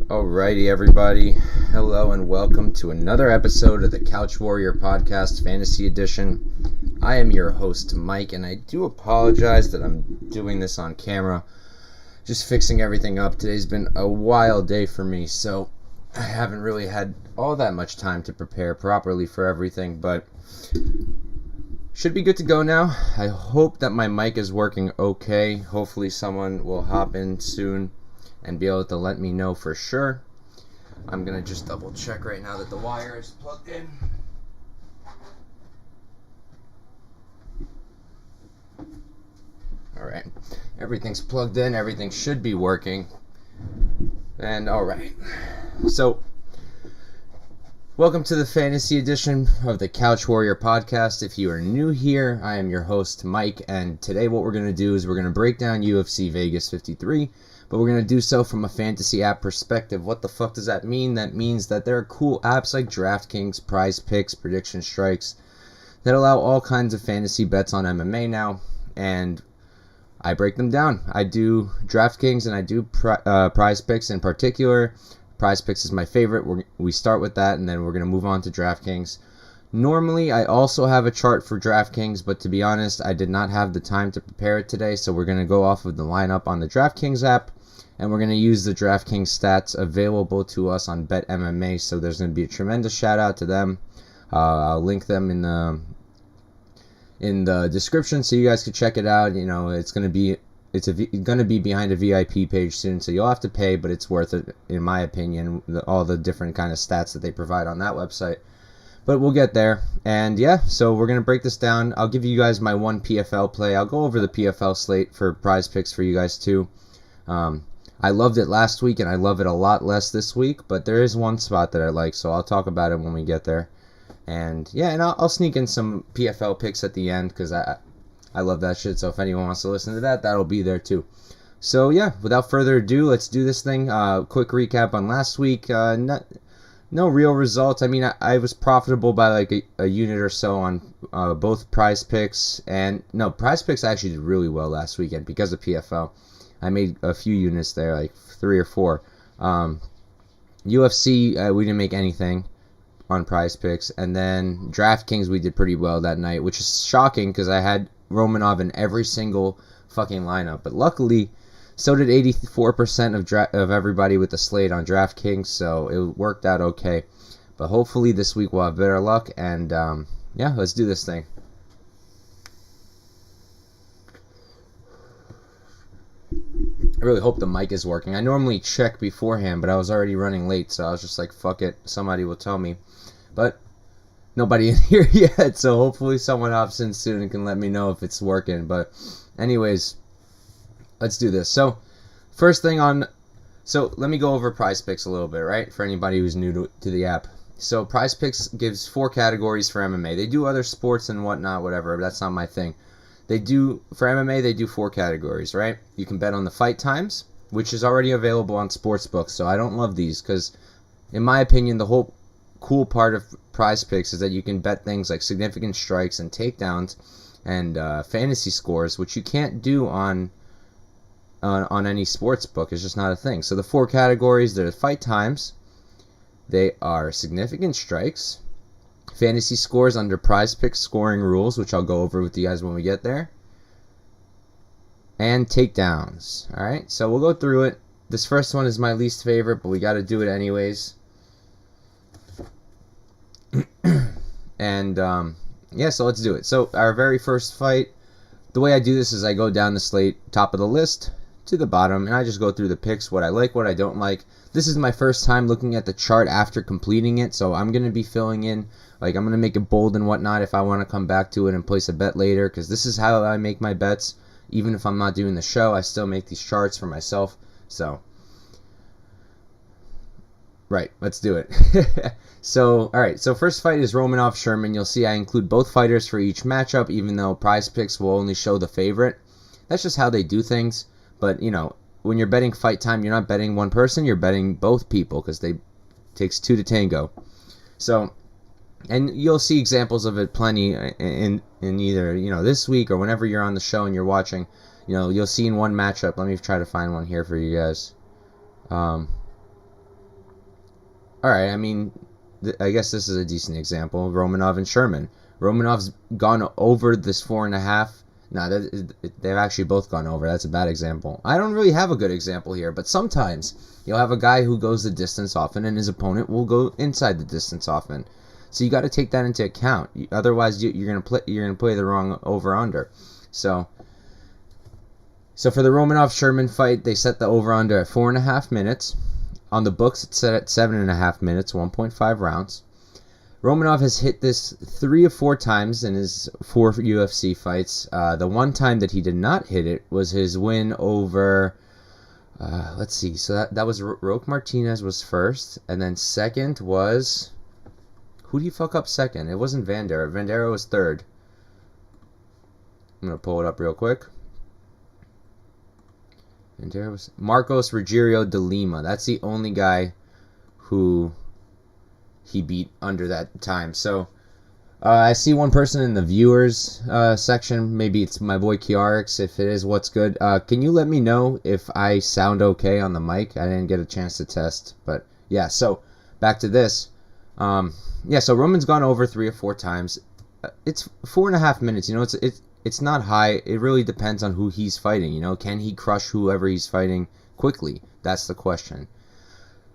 Alrighty, everybody. Hello and welcome to another episode of the Couch Warrior Podcast Fantasy Edition. I am your host, Mike, and I do apologize that I'm doing this on camera. Just fixing everything up. Today's been a wild day for me, so I haven't really had all that much time to prepare properly for everything, but should be good to go now. I hope that my mic is working okay. Hopefully someone will hop in soon and be able to let me know for sure. I'm going to just double check right now that the wire is plugged in. Alright, everything's plugged in, everything should be working. And alright, so welcome to the fantasy edition of the Couch Warrior Podcast. If you are new here, I am your host, Mike, and today what we're going to do is we're going to break down UFC Vegas 53, but we're going to do so from a fantasy app perspective. What the fuck does that mean? That means that there are cool apps like DraftKings, PrizePicks, PredictionStrikes that allow all kinds of fantasy bets on MMA now, and I break them down. I do DraftKings and I do PrizePicks in particular. PrizePicks is my favorite. We start with that, and then we're going to move on to DraftKings. Normally, I also have a chart for DraftKings, but to be honest, I did not have the time to prepare it today, so we're going to go off of the lineup on the DraftKings app, and we're going to use the DraftKings stats available to us on Bet MMA, so there's going to be a tremendous shout-out to them. I'll link them in the description so you guys can check it out. You know, it's going to be behind a VIP page soon, so you'll have to pay, but it's worth it, in my opinion, all the different kind of stats that they provide on that website. But we'll get there. And yeah, so we're going to break this down. I'll give you guys my one PFL play. I'll go over the PFL slate for PrizePicks for you guys too. I loved it last week, and I love it a lot less this week, but there is one spot that I like, so I'll talk about it when we get there. And yeah, and I'll sneak in some PFL picks at the end, because I love that shit, so if anyone wants to listen to that, that'll be there too. So yeah, without further ado, let's do this thing. Quick recap on last week. No real results. I mean, I was profitable by like a unit or so on both PrizePicks, and no, PrizePicks actually did really well last weekend because of PFL. I made a few units there, like 3 or 4. UFC, we didn't make anything on PrizePicks, and then DraftKings we did pretty well that night, which is shocking because I had Romanov in every single fucking lineup, but luckily so did 84% of everybody with the slate on DraftKings, so it worked out okay. But hopefully this week we'll have better luck, and yeah, let's do this thing. I really hope the mic is working. I normally check beforehand, but I was already running late, so I was just like, fuck it, somebody will tell me. But nobody in here yet, so hopefully someone hops in soon and can let me know if it's working. But anyways, let's do this. So first thing so let me go over PrizePicks a little bit, right? For anybody who's new to the app. So PrizePicks gives 4 categories for MMA. They do other sports and whatnot, whatever, but that's not my thing. For MMA, they do 4 categories, right? You can bet on the fight times, which is already available on sportsbooks, so I don't love these because, in my opinion, the whole cool part of PrizePicks is that you can bet things like significant strikes and takedowns and fantasy scores, which you can't do on any sports book. It's just not a thing. So the 4 categories, they're fight times, they are significant strikes, fantasy scores under PrizePicks scoring rules, which I'll go over with you guys when we get there, and takedowns. Alright, so we'll go through it. This first one is my least favorite, but we got to do it anyways. And yeah, so let's do it. So our very first fight, the way I do this is I go down the slate, top of the list to the bottom, and I just go through the picks, what I like, what I don't like. This is my first time looking at the chart after completing it, so I'm going to be filling in, like I'm going to make it bold and whatnot if I want to come back to it and place a bet later, because this is how I make my bets. Even if I'm not doing the show, I still make these charts for myself. So, right, let's do it. So, alright, so first fight is Romanov-Sherman. You'll see I include both fighters for each matchup, even though PrizePicks will only show the favorite. That's just how they do things. But, you know, when you're betting fight time, you're not betting one person, you're betting both people, because it takes 2 to tango. So, and you'll see examples of it plenty in either, you know, this week or whenever you're on the show and you're watching. You know, you'll see in one matchup. Let me try to find one here for you guys. all right, I mean, I guess this is a decent example. Romanov and Sherman. Romanov's gone over this 4.5. No, they've actually both gone over. That's a bad example. I don't really have a good example here, but sometimes you'll have a guy who goes the distance often, and his opponent will go inside the distance often. So you got to take that into account. Otherwise, you're gonna play the wrong over/under. So for the Romanov-Sherman fight, they set the over/under at 4.5 minutes. On the books, it's set at 7.5 minutes, 1.5 rounds. Romanov has hit this 3 or 4 times in his 4 UFC fights. The one time that he did not hit it was his win over, let's see, so that was Roque Martinez was first, and then second was, who did he fuck up second? It wasn't Vandera. Vandera was third. I'm going to pull it up real quick. Vandera was Marcos Rogério de Lima. That's the only guy who he beat under that time. So I see one person in the viewers section. Maybe it's my boy Kiarix. If it is, what's good? Can you let me know if I sound okay on the mic? I didn't get a chance to test, but yeah. So back to this. So Roman's gone over 3 or 4 times. It's 4.5 minutes. You know, it's not high. It really depends on who he's fighting. You know, can he crush whoever he's fighting quickly? That's the question.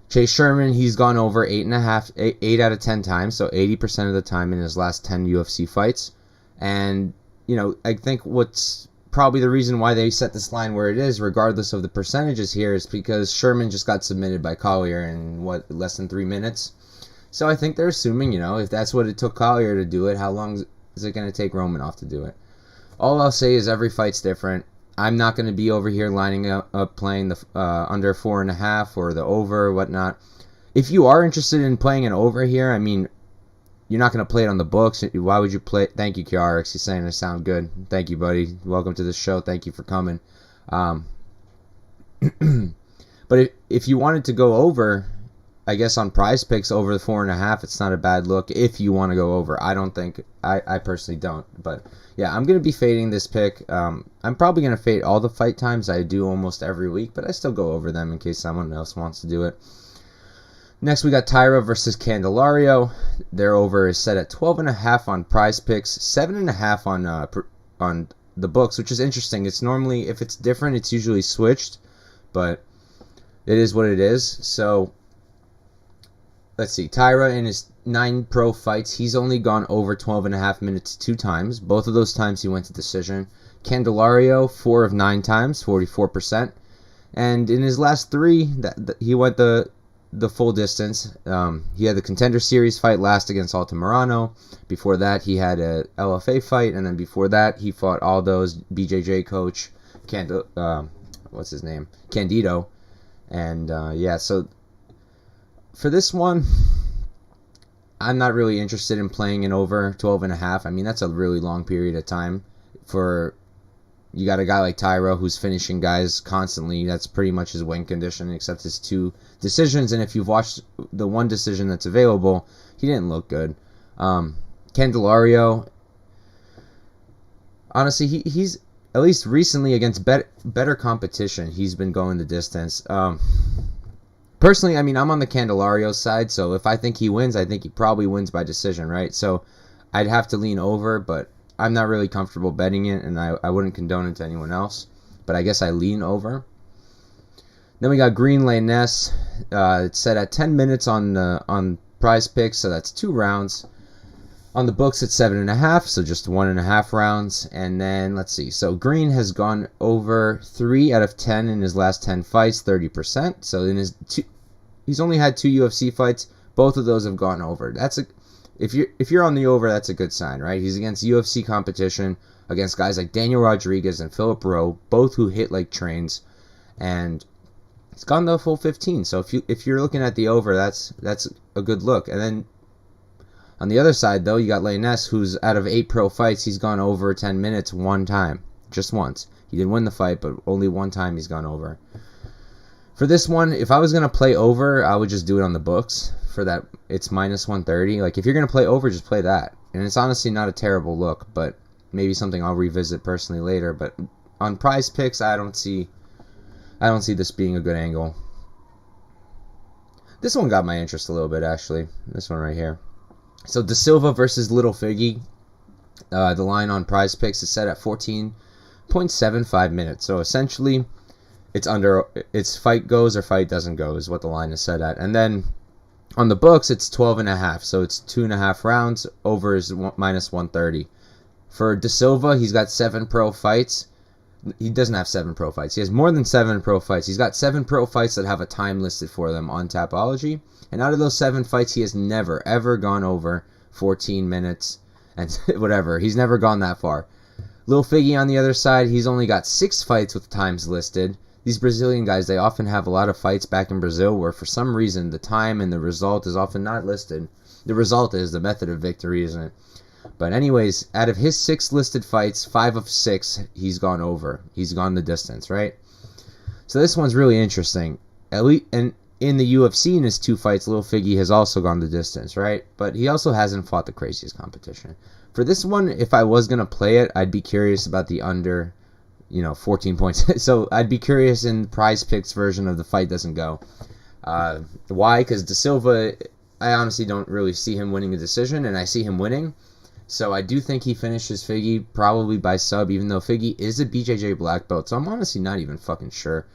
Chase Sherman, he's gone over 8 out of 10 times, so 80% of the time in his last 10 UFC fights. And, you know, I think what's probably the reason why they set this line where it is, regardless of the percentages here, is because Sherman just got submitted by Collier in, less than 3 minutes. So I think they're assuming, you know, if that's what it took Collier to do it, how long is it going to take Romanov to do it? All I'll say is every fight's different. I'm not going to be over here lining up playing the under 4.5 or the over or whatnot. If you are interested in playing an over here, I mean, you're not going to play it on the books. Why would you play? Thank you, Kiarix. He's saying I sound good. Thank you, buddy. Welcome to the show. Thank you for coming. But if you wanted to go over, I guess on PrizePicks over the 4.5, it's not a bad look if you want to go over. I don't think, I personally don't. But yeah, I'm going to be fading this pick. I'm probably going to fade all the fight times. I do almost every week, but I still go over them in case someone else wants to do it. Next, we got Tyra versus Candelario. Their over is set at 12.5 on PrizePicks, 7.5 on the books, which is interesting. It's normally, if it's different, it's usually switched, but it is what it is. So let's see. Tyra, in his 9 pro fights, he's only gone over 12.5 minutes 2 times. Both of those times he went to decision. Candelario, 4 of 9 times, 44%. And in his last 3, he went the full distance. He had the Contender Series fight last against Altamirano. Before that, he had a LFA fight. And then before that, he fought Aldo's BJJ coach, what's his name? Candido. And so for this one, I'm not really interested in playing an over 12.5. I mean, that's a really long period of time. You got a guy like Tyra who's finishing guys constantly. That's pretty much his win condition, except his 2 decisions. And if you've watched the 1 decision that's available, he didn't look good. Candelario, honestly, he's at least recently against better competition. He's been going the distance. Personally, I mean, I'm on the Candelario side, so if I think he wins, I think he probably wins by decision, right? So I'd have to lean over, but I'm not really comfortable betting it, and I wouldn't condone it to anyone else. But I guess I lean over. Then we got Green Lane Ness. It's set at 10 minutes on PrizePicks, so that's 2 rounds. On the books, it's 7.5, so just 1.5 rounds. And then, let's see. So Green has gone over 3 out of 10 in his last 10 fights, 30%. So he's only had 2 UFC fights. Both of those have gone over. If you're on the over, that's a good sign, right? He's against UFC competition, against guys like Daniel Rodriguez and Philip Rowe, both who hit like trains, and it's gone the full 15. So if you're looking at the over, that's a good look. And then on the other side, though, you got Lainez, who's out of 8 pro fights, he's gone over 10 minutes 1 time, just once. He didn't win the fight, but only 1 time he's gone over. For this one, if I was going to play over, I would just do it on the books. For that, it's minus 130. Like, if you're going to play over, just play that. And it's honestly not a terrible look, but maybe something I'll revisit personally later. But on PrizePicks, I don't see this being a good angle. This one got my interest a little bit, actually. This one right here. So, Da Silva versus Little Figgy. The line on PrizePicks is set at 14.75 minutes. So, essentially, it's fight goes or fight doesn't go is what the line is set at. And then on the books, it's 12.5. So, it's 2.5 rounds. Over is minus 130. For Da Silva, he's got 7 pro fights. He doesn't have 7 pro fights. He has more than 7 pro fights. He's got 7 pro fights that have a time listed for them on Tapology. And out of those 7 fights, he has never, ever gone over 14 minutes and whatever. He's never gone that far. Lil Figgy on the other side, he's only got 6 fights with times listed. These Brazilian guys, they often have a lot of fights back in Brazil where for some reason the time and the result is often not listed. The result is the method of victory, isn't it? But anyways, out of his 6 listed fights, 5 of 6, he's gone over. He's gone the distance, right? So this one's really interesting. At least, and in the UFC, in his 2 fights, Lil Figgy has also gone the distance, right? But he also hasn't fought the craziest competition. For this one, if I was going to play it, I'd be curious about the under, 14 points. So I'd be curious in PrizePicks version of the fight doesn't go. Why? Because Da Silva, I honestly don't really see him winning a decision, and I see him winning. So I do think he finishes Figgy probably by sub, even though Figgy is a BJJ black belt. So I'm honestly not even fucking sure.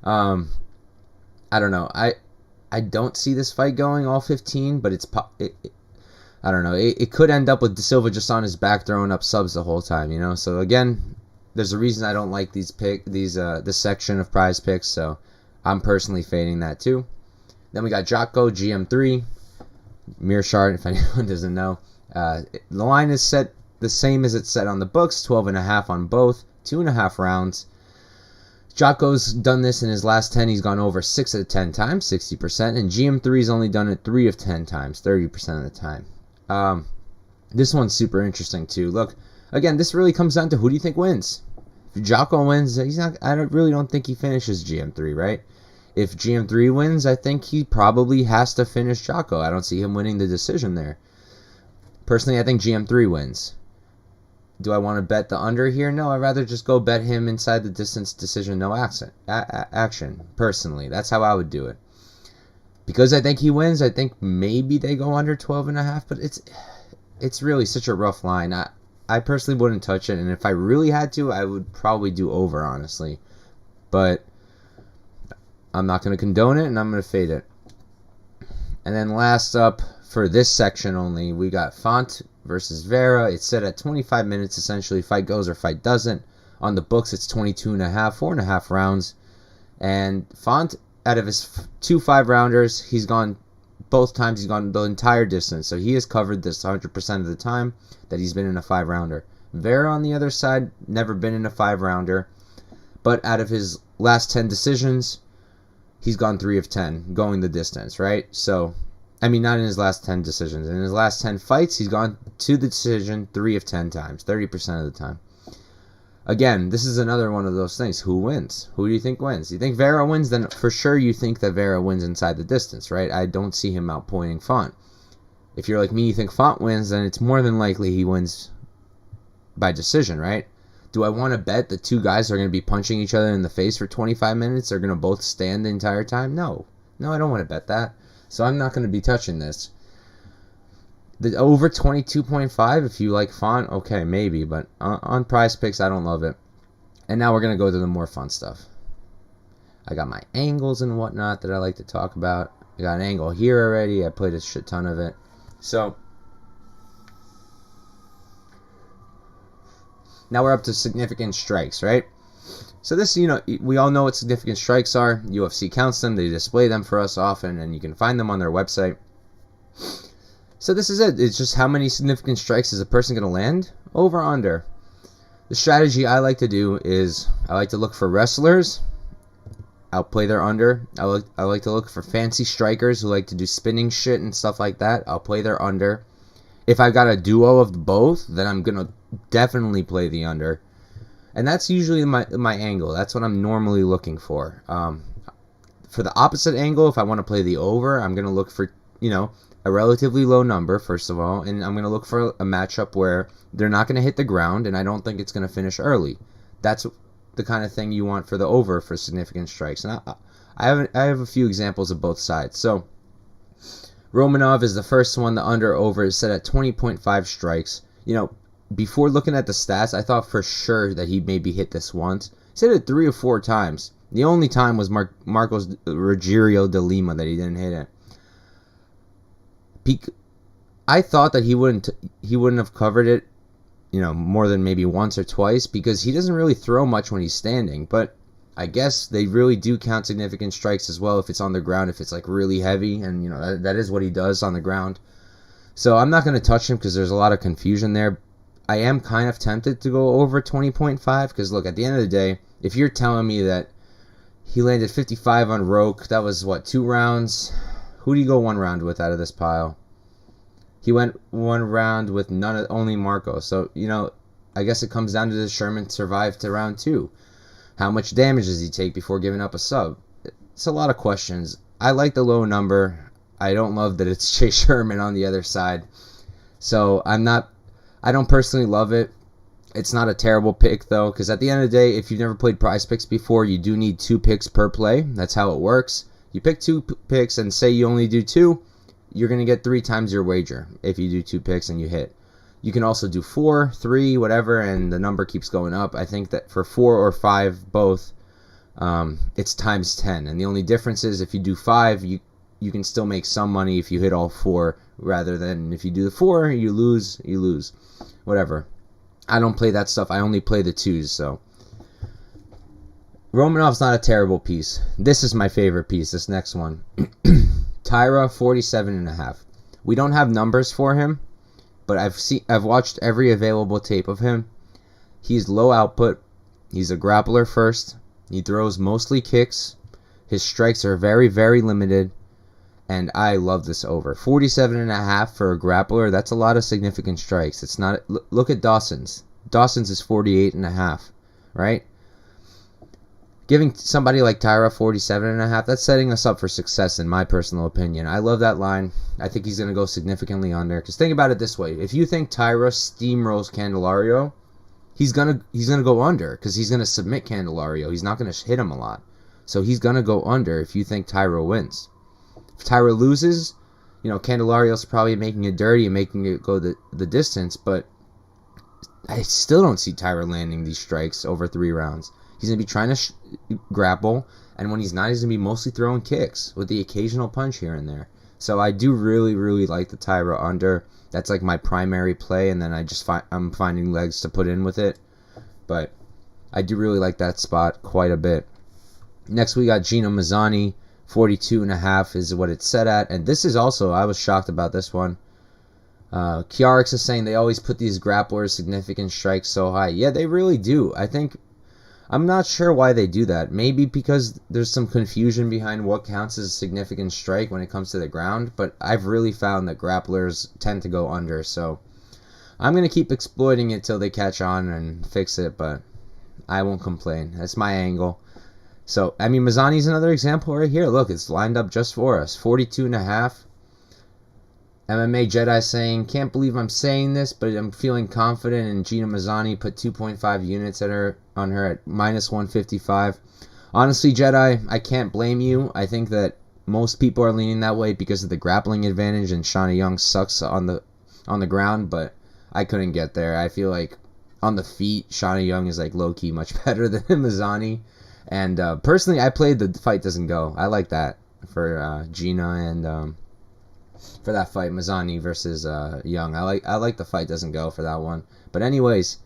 I don't know. I don't see this fight going all 15, but I don't know. It could end up with Da Silva just on his back throwing up subs the whole time, So again, there's a reason I don't like this section of PrizePicks. So I'm personally fading that too. Then we got Jocko GM3, Mearshart, if anyone doesn't know. The line is set the same as it's set on the books, 12.5 on both, 2.5 rounds. Jocko's done this in his last 10. He's gone over 6 of 10 times, 60%, and GM3's only done it 3 of 10 times, 30% of the time. This one's super interesting too. Look, again, this really comes down to who do you think wins. If Jocko wins, I really don't think he finishes GM3, right? If GM3 wins, I think he probably has to finish Jocko. I don't see him winning the decision there. Personally, I think GM3 wins. Do I want to bet the under here? No, I'd rather just go bet him inside the distance decision, no action. Personally, that's how I would do it. Because I think he wins, I think maybe they go under 12.5, but it's really such a rough line. I personally wouldn't touch it, and if I really had to, I would probably do over, honestly. But I'm not going to condone it, and I'm going to fade it. And then last up, for this section only, we got Font versus Vera. It's set at 25 minutes, essentially. Fight goes or fight doesn't. On the books, it's 22.5, 4.5 rounds. And Font, out of his 2 5-rounders, both times he's gone the entire distance. So he has covered this 100% of the time that he's been in a 5-rounder. Vera, on the other side, never been in a 5-rounder. But out of his last 10 decisions, he's gone 3 of 10, going the distance, right? So, I mean, not in his last 10 decisions. In his last 10 fights, he's gone to the decision 3 of 10 times, 30% of the time. Again, this is another one of those things. Who wins? Who do you think wins? You think Vera wins? Then for sure you think that Vera wins inside the distance, right? I don't see him outpointing Font. If you're like me, you think Font wins, then it's more than likely he wins by decision, right? Do I want to bet the 2 guys are going to be punching each other in the face for 25 minutes? They're going to both stand the entire time? No, I don't want to bet that. So I'm not going to be touching this. The over 22.5, if you like Font, okay, maybe. But on PrizePicks, I don't love it. And now we're going to go to the more fun stuff. I got my angles and whatnot that I like to talk about. I got an angle here already. I played a shit ton of it. So now we're up to significant strikes, right? So this, we all know what significant strikes are. UFC counts them. They display them for us often, and you can find them on their website. So this is it. It's just how many significant strikes is a person going to land? Over, under. The strategy I like to do is I like to look for wrestlers. Outplay their under. I like to look for fancy strikers who like to do spinning shit and stuff like that. I'll play their under. If I've got a duo of both, then I'm going to definitely play the under. And that's usually my angle. That's what I'm normally looking for. For the opposite angle, if I want to play the over, I'm going to look for, a relatively low number, first of all. And I'm going to look for a matchup where they're not going to hit the ground, and I don't think it's going to finish early. That's the kind of thing you want for the over for significant strikes. And I have a few examples of both sides. So Romanov is the first one. The under-over is set at 20.5 strikes. Before looking at the stats, I thought for sure that he maybe hit this once. He's hit it 3 or 4 times. The only time was Marcos Rogerio de Lima that he didn't hit it. I thought that he wouldn't have covered it, more than maybe once or twice, because he doesn't really throw much when he's standing. But I guess they really do count significant strikes as well if it's on the ground, if it's like really heavy, and that is what he does on the ground. So I'm not going to touch him because there's a lot of confusion there. I am kind of tempted to go over 20.5 because, look, at the end of the day, if you're telling me that he landed 55 on Roque, that was, 2 rounds? Who do you go 1 round with out of this pile? He went 1 round with only Marco. So, I guess it comes down to does Sherman survive to round 2? How much damage does he take before giving up a sub? It's a lot of questions. I like the low number. I don't love that it's Chase Sherman on the other side. So I don't personally love it. It's not a terrible pick, though, because at the end of the day, if you've never played PrizePicks before, you do need 2 picks per play. That's how it works. You pick 2 picks and say you only do 2, you're going to get 3 times your wager if you do 2 picks and you hit. You can also do 4, 3, whatever, and the number keeps going up. I think that for 4 or 5 both, it's times 10. And the only difference is if you do 5, you can still make some money if you hit all 4, rather than if you do the 4, you lose. Whatever. I don't play that stuff. I only play the 2s, so. Romanov's not a terrible piece. This is my favorite piece, this next one. Tyra, 47.5. We don't have numbers for him, but I've watched every available tape of him. He's low output. He's a grappler first. He throws mostly kicks. His strikes are very, very limited. And I love this over. 47.5 for a grappler. That's a lot of significant strikes. It's not. Look at Dawson's. Dawson's is 48.5, right? Giving somebody like Tyra 47.5, that's setting us up for success in my personal opinion. I love that line. I think he's going to go significantly under. Because think about it this way. If you think Tyra steamrolls Candelario, he's gonna go under because he's going to submit Candelario. He's not going to hit him a lot. So he's going to go under if you think Tyra wins. If Tyra loses, Candelario's probably making it dirty and making it go the distance, but I still don't see Tyra landing these strikes over 3 rounds. He's going to be trying to grapple, and when he's not, he's going to be mostly throwing kicks with the occasional punch here and there. So I do really, really like the Tyra under. That's like my primary play, and then I'm finding legs to put in with it. But I do really like that spot quite a bit. Next, we got Gino Mazzani. 42.5 is what it's set at. And this is also, I was shocked about this one. Kiarix is saying they always put these grapplers significant strikes so high. Yeah, they really do. I'm not sure why they do that. Maybe because there's some confusion behind what counts as a significant strike when it comes to the ground. But I've really found that grapplers tend to go under. So I'm going to keep exploiting it till they catch on and fix it. But I won't complain. That's my angle. So, Mazzani's another example right here. Look, it's lined up just for us. 42.5. MMA Jedi saying, can't believe I'm saying this, but I'm feeling confident in Gina Mazzani. Put 2.5 units on her at minus 155. Honestly, Jedi, I can't blame you. I think that most people are leaning that way because of the grappling advantage, and Shauna Young sucks on the ground, but I couldn't get there. I feel like on the feet, Shauna Young is like low-key much better than Mazzani. And personally, I played the fight doesn't go. I like that for Gina and for that fight, Mazzani versus Young. I like the fight doesn't go for that one. But anyways,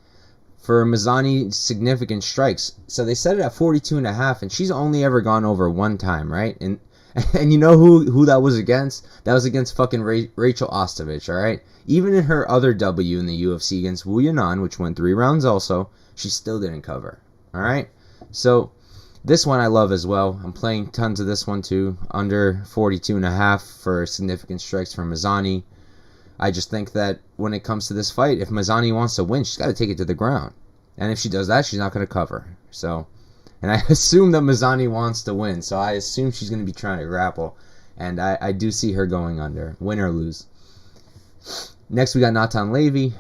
for Mazzani, significant strikes. So they set it at 42.5, and she's only ever gone over 1 time, right? And you know who that was against? That was against fucking Rachel Ostovich, all right? Even in her other W in the UFC against Wu Yanan, which went 3 rounds also, she still didn't cover, all right? So this one I love as well. I'm playing tons of this one too. Under 42.5 for significant strikes from Mazzani. I just think that when it comes to this fight, if Mazzani wants to win, she's got to take it to the ground. And if she does that, she's not going to cover. So, and I assume that Mazzani wants to win. So I assume she's going to be trying to grapple. And I do see her going under. Win or lose. Next, we got Natan Levy.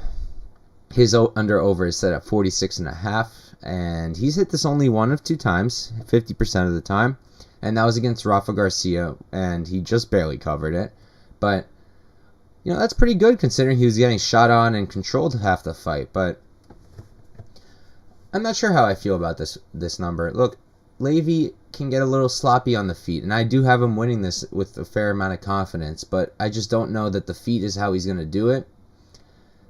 His under-over is set at 46.5. And he's hit this only 1 of 2 times, 50% of the time. and that was against Rafa Garcia, and he just barely covered it. But, that's pretty good considering he was getting shot on and controlled half the fight. But I'm not sure how I feel about this number. Look, Levy can get a little sloppy on the feet, and I do have him winning this with a fair amount of confidence, but I just don't know that the feet is how he's going to do it.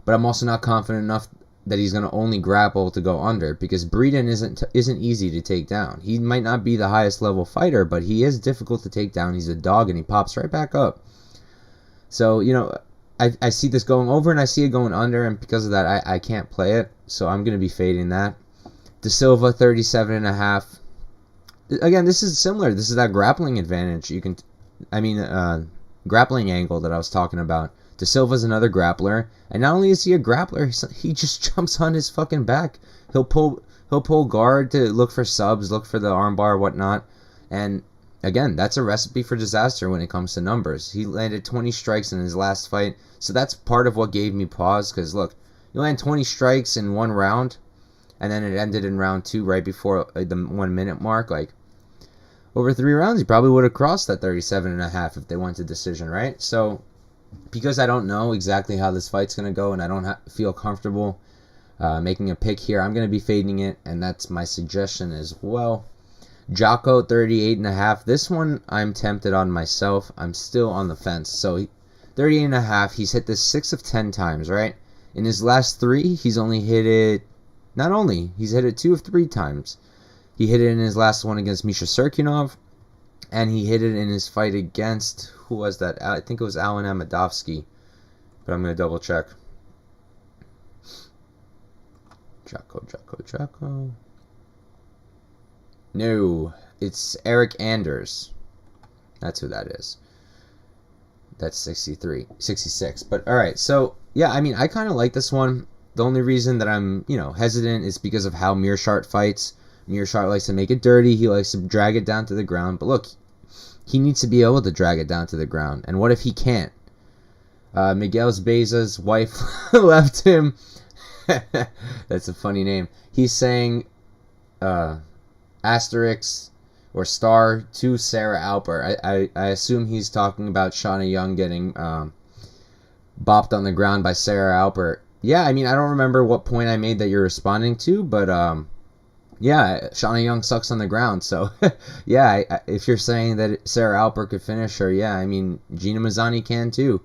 But I'm also not confident enough that he's going to only grapple to go under, because Breeden isn't easy to take down. He might not be the highest level fighter, but he is difficult to take down. He's a dog, and he pops right back up. So, I see this going over, and I see it going under, and because of that, I can't play it, so I'm going to be fading that. De Silva, 37.5. Again, this is similar. This is that grappling advantage. Grappling angle that I was talking about. De Silva's another grappler, and not only is he a grappler, he just jumps on his fucking back. He'll pull guard to look for subs, look for the armbar, whatnot, and again, that's a recipe for disaster when it comes to numbers. He landed 20 strikes in his last fight, so that's part of what gave me pause. Because look, you land 20 strikes in one round, and then it ended in round 2 right before the 1 minute mark. Like, over 3 rounds, he probably would have crossed that 37.5 if they went to decision, right? So, because I don't know exactly how this fight's going to go, and I don't feel comfortable making a pick here, I'm going to be fading it, and that's my suggestion as well. Jocko, 38.5. This one, I'm tempted on myself. I'm still on the fence. So, 38.5, he's hit this 6 of 10 times, right? In his last 3, he's only hit it... he's hit it 2 of 3 times. He hit it in his last one against Misha Serkinov, and he hit it in his fight against, who was that? I think it was Alan Amadovsky, but I'm going to double check. Jocko. No, it's Eric Anders. That's who that is. That's 66. But alright, so yeah, I kind of like this one. The only reason that I'm, hesitant is because of how Meerschaert fights. Meerschaert likes to make it dirty. He likes to drag it down to the ground. But look, he needs to be able to drag it down to the ground. And what if he can't? Miguel Beza's wife left him. That's a funny name. He's saying asterisk or star to Sarah Alper. I assume he's talking about Shauna Young getting bopped on the ground by Sarah Alper. Yeah, I don't remember what point I made that you're responding to, but yeah, Shauna Young sucks on the ground. So yeah, if you're saying that Sarah Alper could finish her, yeah, Gina Mazzani can too,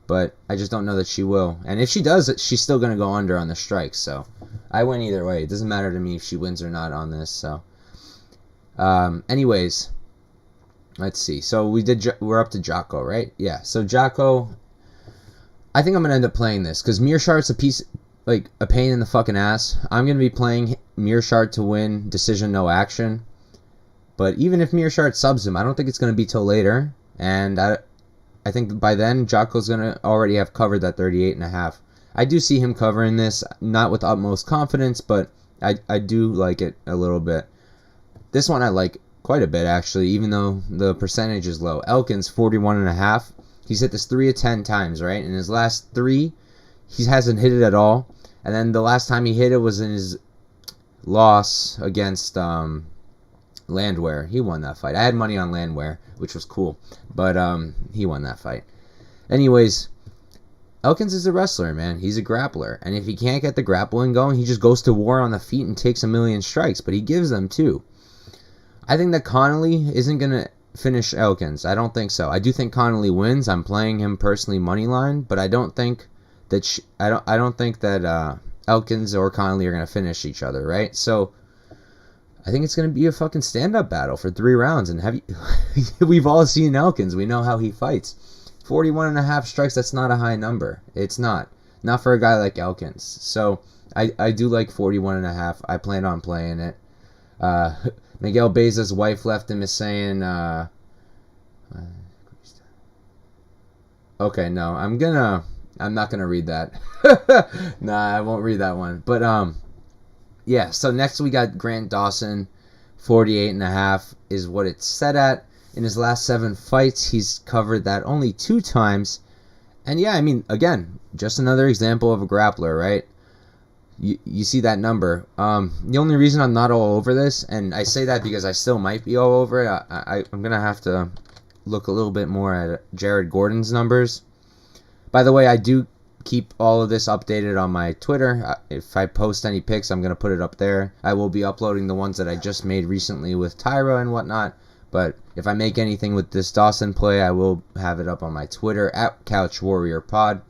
but I just don't know that she will. And if she does, she's still going to go under on the strikes. So I win either way. It doesn't matter to me if she wins or not on this. So anyways, let's see. So we're up to Jocko, right? Yeah. So Jocko, I think I'm gonna end up playing this because Meerschaert's a pain in the fucking ass. I'm gonna be playing Meerschaert to win decision, no action. But even if Meerschaert subs him, I don't think it's gonna be till later. And I think by then Jocko's gonna already have covered that 38.5. I do see him covering this, not with utmost confidence, but I do like it a little bit. This one I like quite a bit, actually, even though the percentage is low. Elkins, 41.5. He's hit this 3 of 10 times, right? In his last 3, he hasn't hit it at all. And then the last time he hit it was in his loss against Landwehr. He won that fight. I had money on Landwehr, which was cool. But he won that fight. Anyways, Elkins is a wrestler, man. He's a grappler. And if he can't get the grappling going, he just goes to war on the feet and takes a million strikes. But he gives them too. I think that Connolly isn't going to finish Elkins. I don't think so. I do think Connolly wins. I'm playing him personally money line, but I don't think that I don't think that Elkins or Connolly are going to finish each other, right? So I think it's going to be a fucking stand-up battle for 3 rounds. And we've all seen Elkins. We know how he fights. 41.5 strikes, that's not a high number. It's not for a guy like Elkins. So I do like 41.5. I plan on playing it. Miguel Beza's wife left him is saying, okay, no, I'm not gonna read that. Nah, I won't read that one. But, yeah, so next we got Grant Dawson, 48.5 is what it's set at. In his last 7 fights, he's covered that only 2 times. And yeah, again, just another example of a grappler, right? You see that number. The only reason I'm not all over this, and I say that because I still might be all over it, I'm going to have to look a little bit more at Jared Gordon's numbers. By the way, I do keep all of this updated on my Twitter. If I post any picks, I'm going to put it up there. I will be uploading the ones that I just made recently with Tyra and whatnot. But if I make anything with this Dawson play, I will have it up on my Twitter at Couch Warrior Pod.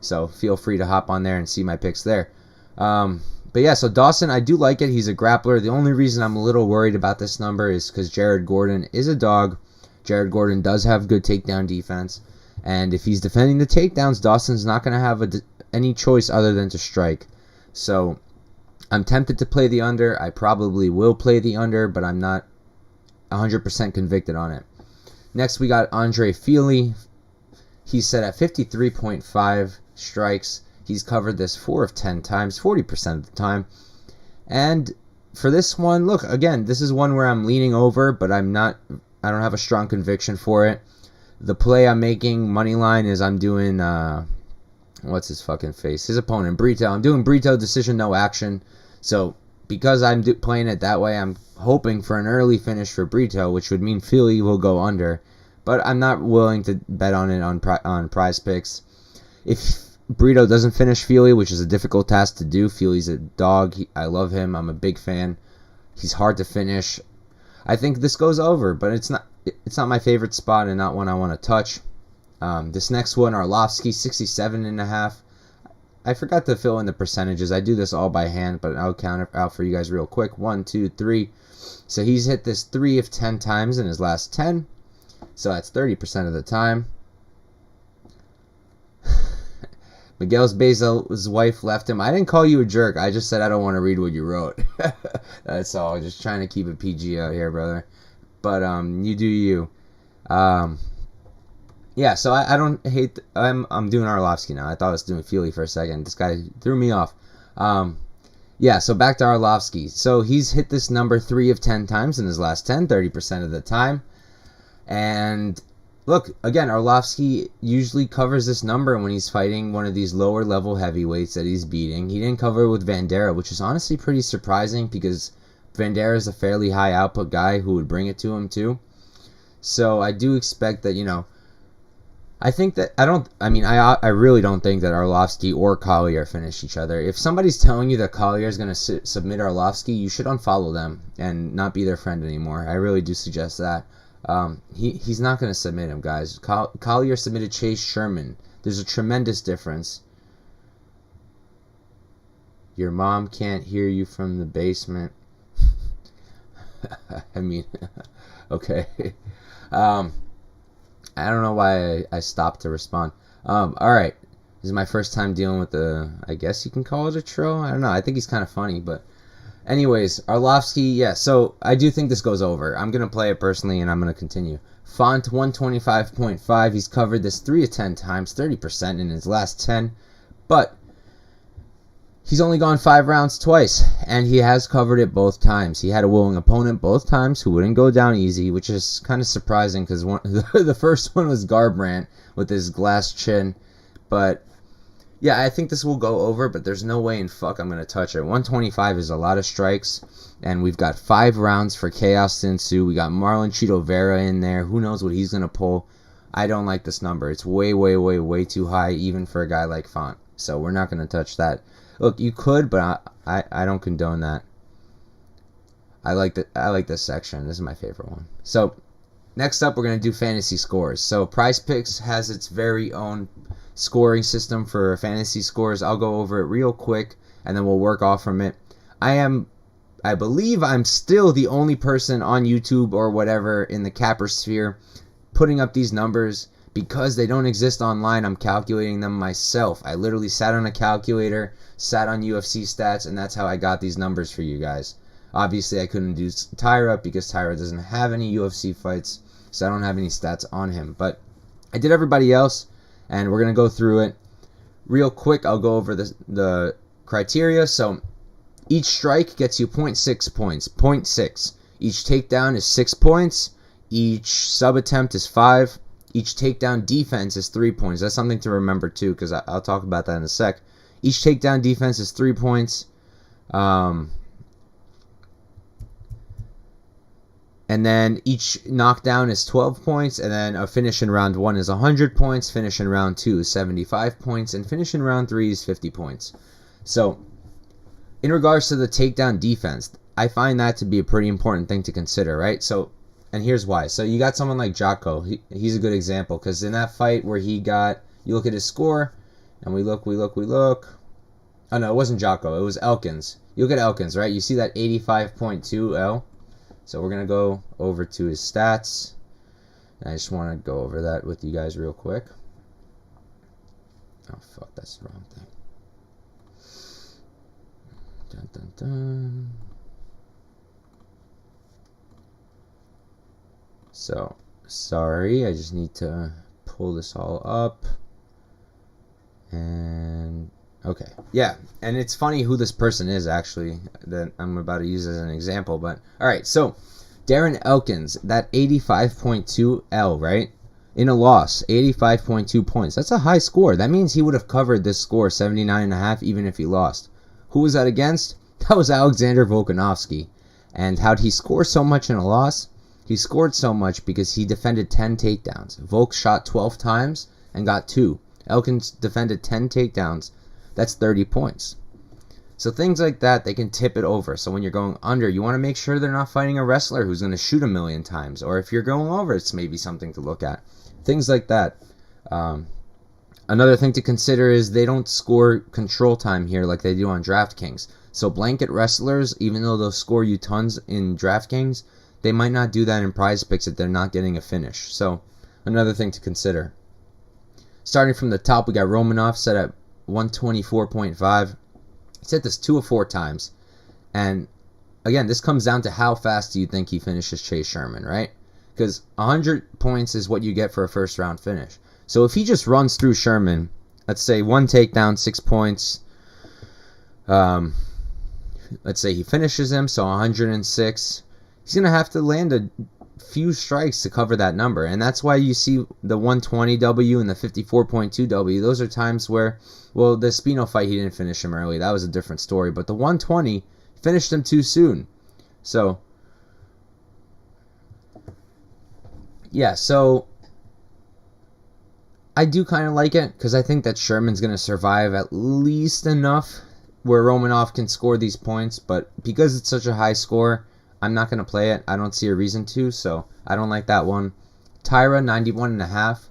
So feel free to hop on there and see my picks there. But yeah, so Dawson, I do like it. He's a grappler. The only reason I'm a little worried about this number is because Jared Gordon is a dog. Jared Gordon does have good takedown defense. And if he's defending the takedowns, Dawson's not going to have any choice other than to strike. So I'm tempted to play the under. I probably will play the under, but I'm not 100% convicted on it. Next, we got Andre Feely. He's set at 53.5 strikes. He's covered this 4 of 10 times, 40% of the time. And for this one, look, again, this is one where I'm leaning over, but I don't have a strong conviction for it. The play I'm making, money line, is I'm doing, what's his fucking face? His opponent, Brito. I'm doing Brito decision, no action. So because I'm playing it that way, I'm hoping for an early finish for Brito, which would mean Feely will go under. But I'm not willing to bet on it on PrizePicks. If Brito doesn't finish Feely, which is a difficult task to do, Feely's a dog. I love him. I'm a big fan. He's hard to finish. I think this goes over, but it's not my favorite spot and not one I want to touch. This next one, Arlovsky, 67.5. I forgot to fill in the percentages. I do this all by hand, but I'll count it out for you guys real quick. 1, 2, 3. So he's hit this 3 of 10 times in his last 10. So that's 30% of the time. Miguel Bezos' wife left him. I didn't call you a jerk. I just said I don't want to read what you wrote. That's all. Just trying to keep it PG out here, brother. But you do you. Yeah, so I don't hate. I'm doing Arlovsky now. I thought I was doing Feely for a second. This guy threw me off. Yeah, so back to Arlovsky. So he's hit this number 3 of 10 times in his last 10, 30% of the time. And look, again, Arlovsky usually covers this number when he's fighting one of these lower level heavyweights that he's beating. He didn't cover it with Vandera, which is honestly pretty surprising because Vandera is a fairly high output guy who would bring it to him too. So I do expect that, I think that I really don't think that Arlovsky or Collier finish each other. If somebody's telling you that Collier is going to submit Arlovsky, you should unfollow them and not be their friend anymore. I really do suggest that. He's not going to submit him, guys. Collier submitted Chase Sherman. There's a tremendous difference. Your mom can't hear you from the basement. Okay. I don't know why I stopped to respond. Alright. This is my first time dealing with I guess you can call it a troll. I don't know. I think he's kind of funny, but anyways, Arlovsky, yeah, so I do think this goes over. I'm going to play it personally, and I'm going to continue. Font, 125.5. He's covered this 3 of 10 times, 30% in his last 10. But he's only gone 5 rounds twice, and he has covered it both times. He had a willing opponent both times who wouldn't go down easy, which is kind of surprising because the first one was Garbrandt with his glass chin. But yeah, I think this will go over, but there's no way in fuck I'm going to touch it. 125 is a lot of strikes, and we've got 5 rounds for chaos to ensue. We got Marlon Chito Vera in there. Who knows what he's going to pull? I don't like this number. It's way, way, way, way too high, even for a guy like Font. So we're not going to touch that. Look, you could, but I don't condone that. I like this section. This is my favorite one. So next up, we're going to do fantasy scores. So PrizePicks has its very own scoring system for fantasy scores. I'll go over it real quick, and then we'll work off from it. I believe I'm still the only person on YouTube or whatever in the capper sphere putting up these numbers. Because they don't exist online, I'm calculating them myself. I literally sat on a calculator, sat on UFC stats, and that's how I got these numbers for you guys. Obviously, I couldn't do Tyra because Tyra doesn't have any UFC fights, so I don't have any stats on him. But I did everybody else, and we're going to go through it. Real quick, I'll go over the criteria. So each strike gets you 0.6 points. 0.6. Each takedown is 6 points. Each sub attempt is 5. Each takedown defense is 3 points. That's something to remember too, because I'll talk about that in a sec. Each takedown defense is 3 points. And then each knockdown is 12 points, and then a finish in round 1 is 100 points, finish in round 2 is 75 points, and finish in round 3 is 50 points. So, in regards to the takedown defense, I find that to be a pretty important thing to consider, right? So, and here's why. So, you got someone like Jocko. He's a good example, because in that fight where he got, you look at his score, and we look. Oh, no, it wasn't Jocko. It was Elkins. You look at Elkins, right? You see that 85.2 L? So we're going to go over to his stats. And I just want to go over that with you guys real quick. Oh, fuck, that's the wrong thing. Dun, dun, dun. So, sorry, I just need to pull this all up. And, okay, yeah, and it's funny who this person is, actually, that I'm about to use as an example, but, alright, so, Darren Elkins, that 85.2 L, right, in a loss, 85.2 points, that's a high score. That means he would have covered this score, 79.5, even if he lost. Who was that against? That was Alexander Volkanovski. And how'd he score so much in a loss? He scored so much because he defended 10 takedowns. Volk shot 12 times and got 2. Elkins defended 10 takedowns. That's 30 points. So things like that, they can tip it over. So when you're going under, you want to make sure they're not fighting a wrestler who's going to shoot a million times. Or if you're going over, it's maybe something to look at. Things like that. Another thing to consider is they don't score control time here like they do on DraftKings. So blanket wrestlers, even though they'll score you tons in DraftKings, they might not do that in PrizePicks if they're not getting a finish. So another thing to consider. Starting from the top, we got Romanov set at 124.5. He's hit this 2 of 4 times. And again, this comes down to how fast do you think he finishes Chase Sherman, right? Because 100 points is what you get for a first round finish. So if he just runs through Sherman, let's say 1 takedown, 6 points. Let's say he finishes him, so 106. He's going to have to land a few strikes to cover that number. And that's why you see the 120 W and the 54.2 W. Those are times where, well, the Spino fight, he didn't finish him early. That was a different story. But the 120, finished him too soon. So, yeah, so I do kind of like it because I think that Sherman's going to survive at least enough where Romanov can score these points. But because it's such a high score, I'm not going to play it. I don't see a reason to, so I don't like that one. Tyra, 91.5.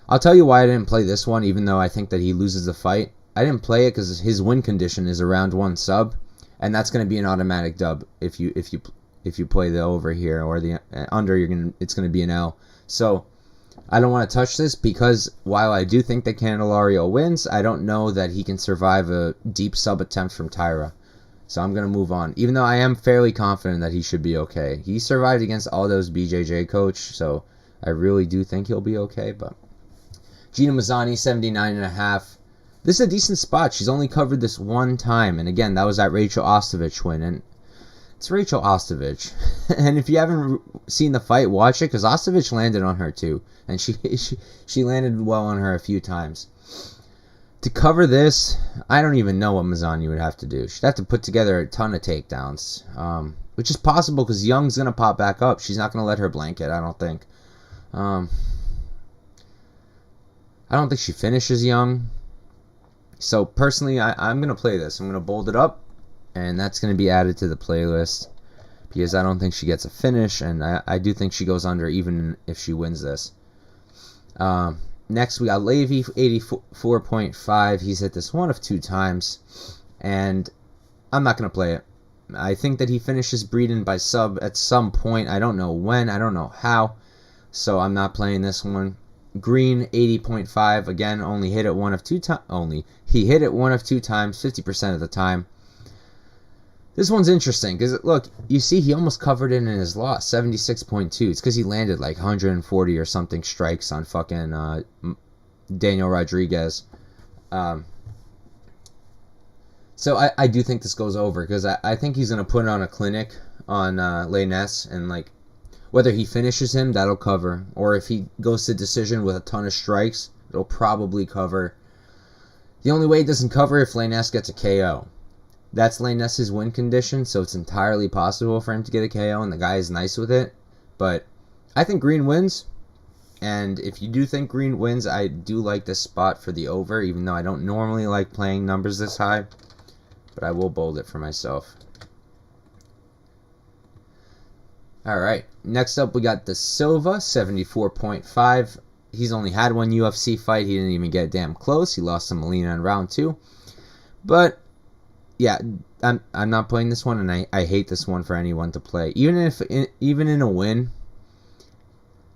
I'll tell you why I didn't play this one, even though I think that he loses the fight. I didn't play it because his win condition is a round 1 sub, and that's going to be an automatic dub if you play the over here, or the under. It's going to be an L. So I don't want to touch this because while I do think that Candelario wins, I don't know that he can survive a deep sub attempt from Tyra. So I'm going to move on. Even though I am fairly confident that he should be okay. He survived against Aldo's BJJ coach, so I really do think he'll be okay. But Gina Mazzani, 79.5. This is a decent spot. She's only covered this 1 time. And again, that was that Rachel Ostovich win. And it's Rachel Ostovich. And if you haven't seen the fight, watch it, because Ostovich landed on her too. And she landed well on her a few times. To cover this, I don't even know what Mazzani would have to do. She'd have to put together a ton of takedowns, which is possible because Young's going to pop back up. She's not going to let her blanket, I don't think. I don't think she finishes Young. So personally, I'm going to play this. I'm going to bold it up, and that's going to be added to the playlist because I don't think she gets a finish, and I do think she goes under even if she wins this. Next, we got Levy, 84.5. He's hit this 1 of 2 times, and I'm not going to play it. I think that he finishes Breeden by sub at some point. I don't know when. I don't know how, so I'm not playing this one. Green, 80.5. Again, only hit it 1 of 2 times. He hit it 1 of 2 times, 50% of the time. This one's interesting because, look, you see he almost covered it in his loss, 76.2. It's because he landed like 140 or something strikes on fucking Daniel Rodriguez. So I do think this goes over because I think he's going to put on a clinic on Lainez, and like whether he finishes him, that'll cover. Or if he goes to decision with a ton of strikes, it'll probably cover. The only way it doesn't cover if Lane S gets a KO. That's Lane S's win condition, so it's entirely possible for him to get a KO, and the guy is nice with it. But I think Green wins, and if you do think Green wins, I do like this spot for the over, even though I don't normally like playing numbers this high, but I will bold it for myself. Alright, next up we got the Silva, 74.5. He's only had one UFC fight. He didn't even get damn close. He lost to Molina in round 2. But yeah, I'm not playing this one, and I hate this one for anyone to play. Even in a win,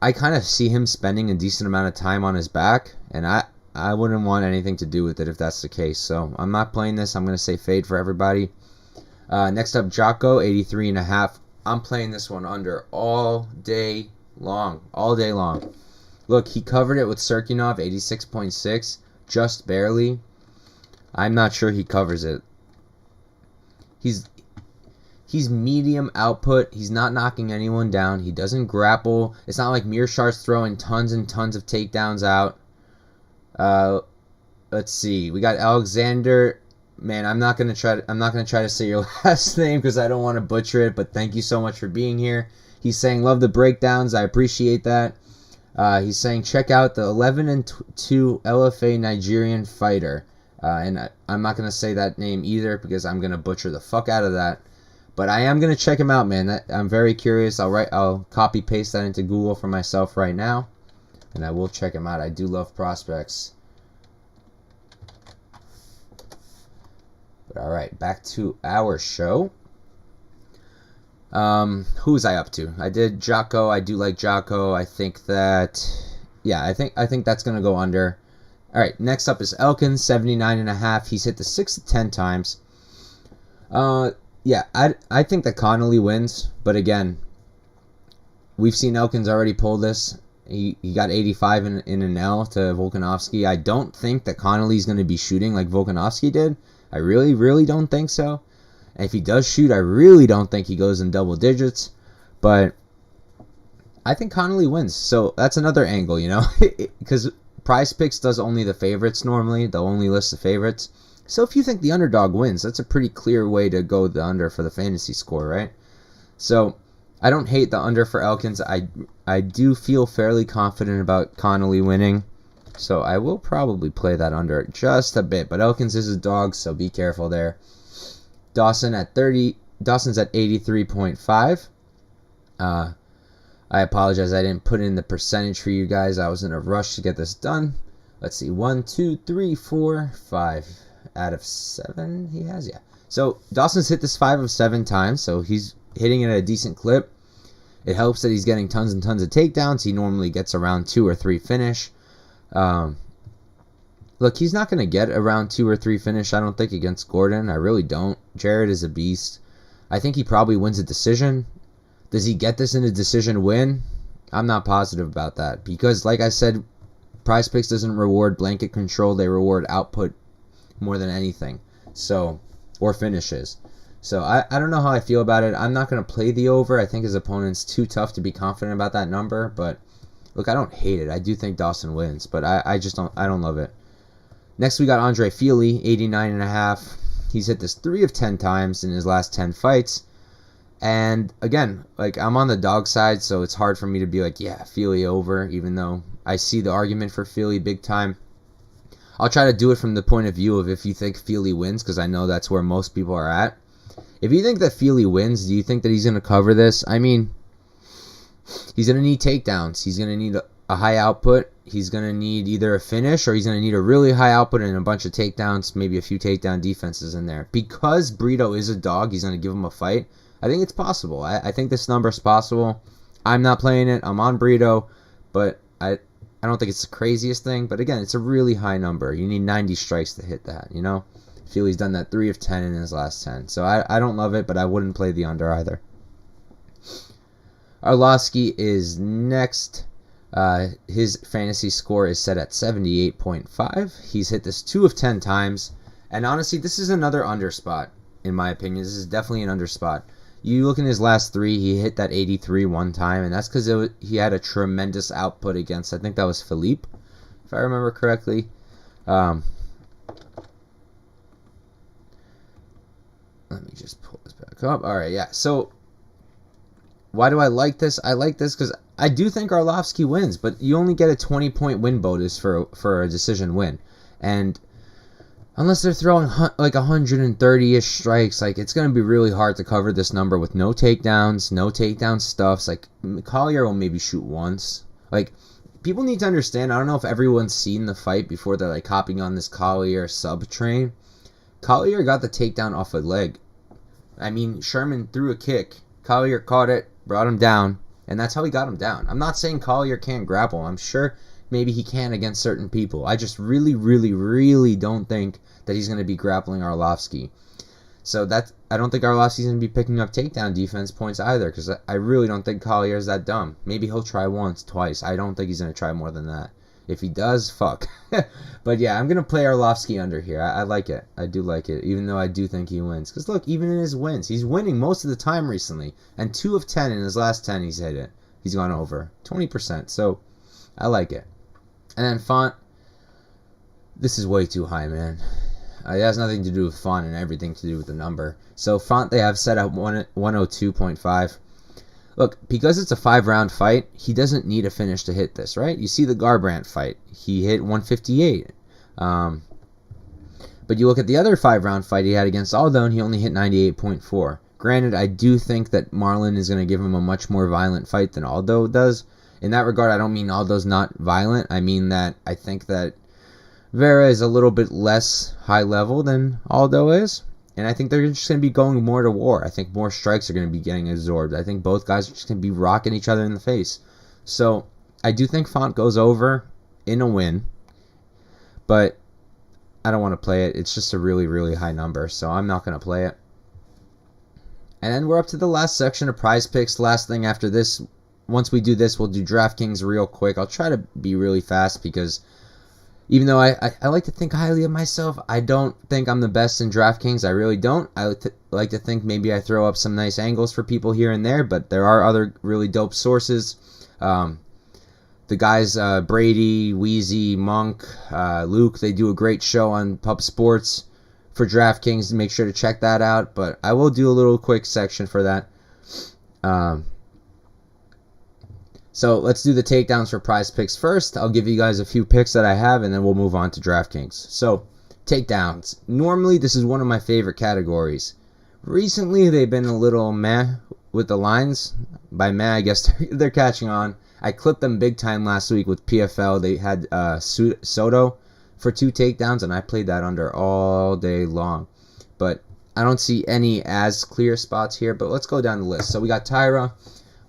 I kind of see him spending a decent amount of time on his back, and I wouldn't want anything to do with it if that's the case. So I'm not playing this. I'm going to say fade for everybody. Next up, Jocko, 83.5. I'm playing this one under all day long. All day long. Look, he covered it with Serkinov, 86.6, just barely. I'm not sure he covers it. He's medium output. He's not knocking anyone down. He doesn't grapple. It's not like Mearshar's throwing tons and tons of takedowns out. Let's see. We got Alexander. Man, I'm not gonna try to say your last name because I don't want to butcher it. But thank you so much for being here. He's saying love the breakdowns. I appreciate that. He's saying check out the 11-2 LFA Nigerian fighter. And I'm not gonna say that name either because I'm gonna butcher the fuck out of that. But I am gonna check him out, man. I'm very curious. I'll copy paste that into Google for myself right now, and I will check him out. I do love prospects. But all right, back to our show. Who was I up to? I did Jocko. I do like Jocko. I think that, yeah, I think that's gonna go under. All right, next up is Elkins, 79.5. He's hit the 6 to 10 times. Yeah, I think that Connolly wins, but again, we've seen Elkins already pull this. He got 85 in an L to Volkanovski. I don't think that Connolly's going to be shooting like Volkanovski did. I really, really don't think so. And if he does shoot, I really don't think he goes in double digits. But I think Connolly wins. So that's another angle, you know, because PrizePicks does only the favorites normally. They'll only list the favorites. So if you think the underdog wins, that's a pretty clear way to go the under for the fantasy score, right? So I don't hate the under for Elkins. I do feel fairly confident about Connolly winning. So I will probably play that under just a bit. But Elkins is a dog, so be careful there. Dawson's at 83.5. I apologize, I didn't put in the percentage for you guys. I was in a rush to get this done. Let's see, 1, 2, 3, 4, 5 out of 7 he has, yeah. So Dawson's hit this 5 of 7 times, so he's hitting it at a decent clip. It helps that he's getting tons and tons of takedowns. He normally gets around 2 or 3 finish. Look, he's not going to get around 2 or 3 finish, I don't think, against Gordon. I really don't. Jared is a beast. I think he probably wins a decision. Does he get this in a decision win? I'm not positive about that. Because, like I said, PrizePicks doesn't reward blanket control. They reward output more than anything. So, or finishes. So, I don't know how I feel about it. I'm not going to play the over. I think his opponent's too tough to be confident about that number. But, look, I don't hate it. I do think Dawson wins. But I don't love it. Next, we got Andre Feely, 89.5. He's hit this 3 of 10 times in his last 10 fights. And again, like, I'm on the dog side, so it's hard for me to be like, yeah, Feely over, even though I see the argument for Feely big time. I'll try to do it from the point of view of if you think Feely wins, because I know that's where most people are at. If you think that Feely wins, do you think that he's going to cover this? I mean, he's going to need takedowns. He's going to need a high output. He's going to need either a finish or he's going to need a really high output and a bunch of takedowns, maybe a few takedown defenses in there. Because Brito is a dog, he's going to give him a fight. I think it's possible. I think this number is possible. I'm not playing it. I'm on Brito, but I don't think it's the craziest thing. But again, it's a really high number. You need 90 strikes to hit that, you know? Feely's done that 3 of 10 in his last 10. So I don't love it, but I wouldn't play the under either. Arlovsky is next. His fantasy score is set at 78.5. He's hit this 2 of 10 times. And honestly, this is another under spot, in my opinion. This is definitely an under spot. You look in his last 3, he hit that 83 one time, and that's because he had a tremendous output against, I think that was Philippe, if I remember correctly. Let me just pull this back up. All right, yeah. So why do I like this? I like this because I do think Arlovsky wins, but you only get a 20-point win bonus for a decision win. And unless they're throwing like 130-ish strikes, like it's going to be really hard to cover this number with no takedowns, no takedown stuffs. Like Collier will maybe shoot once. Like people need to understand, I don't know if everyone's seen the fight before they're like hopping on this Collier sub train. Collier got the takedown off a leg. I mean, Sherman threw a kick. Collier caught it, brought him down, and that's how he got him down. I'm not saying Collier can't grapple. I'm sure maybe he can against certain people. I just really, really, really don't think that he's going to be grappling Arlovsky. So I don't think Arlovsky's going to be picking up takedown defense points either, because I really don't think Collier's that dumb. Maybe he'll try once, twice. I don't think he's going to try more than that. If he does, fuck. But yeah, I'm going to play Arlovsky under here. I like it. I do like it, even though I do think he wins. Because look, even in his wins, he's winning most of the time recently. And 2 of 10 in his last 10, he's hit it. He's gone over 20%. So I like it. And then Font, this is way too high, man. It has nothing to do with Font and everything to do with the number. So Font, they have set at 102.5. Look, because it's a 5-round fight, he doesn't need a finish to hit this, right? You see the Garbrandt fight. He hit 158. But you look at the other 5-round fight he had against Aldo, and he only hit 98.4. Granted, I do think that Marlon is going to give him a much more violent fight than Aldo does. In that regard, I don't mean Aldo's not violent. I mean that I think that Vera is a little bit less high level than Aldo is. And I think they're just going to be going more to war. I think more strikes are going to be getting absorbed. I think both guys are just going to be rocking each other in the face. So I do think Font goes over in a win. But I don't want to play it. It's just a really, really high number. So I'm not going to play it. And then we're up to the last section of PrizePicks. Last thing after this. Once we do this, we'll do DraftKings real quick. I'll try to be really fast because even though I like to think highly of myself, I don't think I'm the best in DraftKings. I really don't. I like to think maybe I throw up some nice angles for people here and there, but there are other really dope sources. The guys, Brady, Wheezy, Monk, Luke, they do a great show on Pub Sports for DraftKings. Make sure to check that out, but I will do a little quick section for that. So let's do the takedowns for PrizePicks first. I'll give you guys a few picks that I have, and then we'll move on to DraftKings. So, takedowns. Normally, this is one of my favorite categories. Recently, they've been a little meh with the lines. By meh, I guess they're catching on. I clipped them big time last week with PFL. They had Soto for 2 takedowns, and I played that under all day long. But I don't see any as clear spots here, but let's go down the list. So we got Tyra,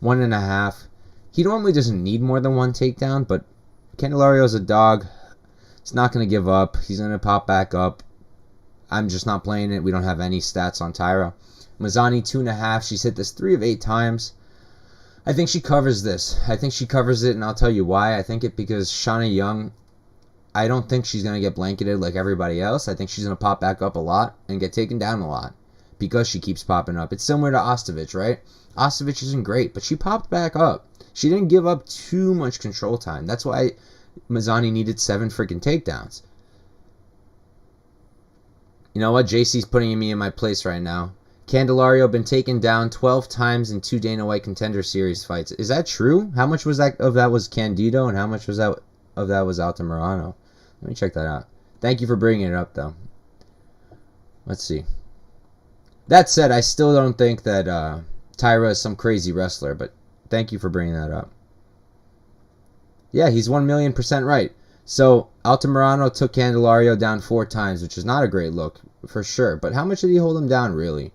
1.5. He normally doesn't need more than 1 takedown, but Candelario's a dog. He's not going to give up. He's going to pop back up. I'm just not playing it. We don't have any stats on Tyra. Mazzani, 2.5. She's hit this 3 of 8 times. I think she covers this. I think she covers it, and I'll tell you why. I think it because Shauna Young, I don't think she's going to get blanketed like everybody else. I think she's going to pop back up a lot and get taken down a lot because she keeps popping up. It's similar to Ostovich, right? Ostovich isn't great, but she popped back up. She didn't give up too much control time. That's why Mazzani needed 7 freaking takedowns. You know what? JC's putting me in my place right now. Candelario been taken down 12 times in 2 Dana White Contender Series fights. Is that true? How much was that of that was Candido, and how much was that of that was Altamirano? Let me check that out. Thank you for bringing it up, though. Let's see. That said, I still don't think that Tyra is some crazy wrestler, but thank you for bringing that up. Yeah, he's 1,000,000% right. So, Altamirano took Candelario down 4 times, which is not a great look, for sure. But how much did he hold him down, really?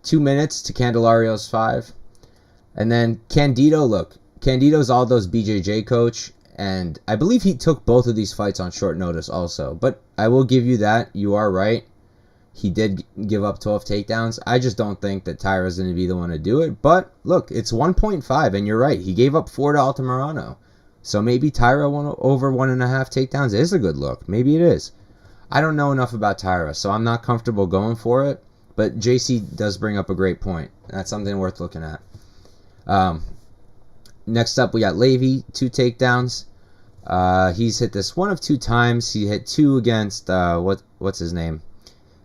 2 minutes to Candelario's 5. And then Candido, look. Candido's Aldo's BJJ coach, and I believe he took both of these fights on short notice also. But I will give you that. You are right. He did give up 12 takedowns. I just don't think that Tyra's going to be the one to do it. But, look, it's 1.5, and you're right. He gave up 4 to Altamirano. So maybe Tyra over 1.5 takedowns is a good look. Maybe it is. I don't know enough about Tyra, so I'm not comfortable going for it. But JC does bring up a great point. That's something worth looking at. Next up, we got Levy, 2 takedowns. He's hit this 1 of 2 times. He hit 2 against, what's his name?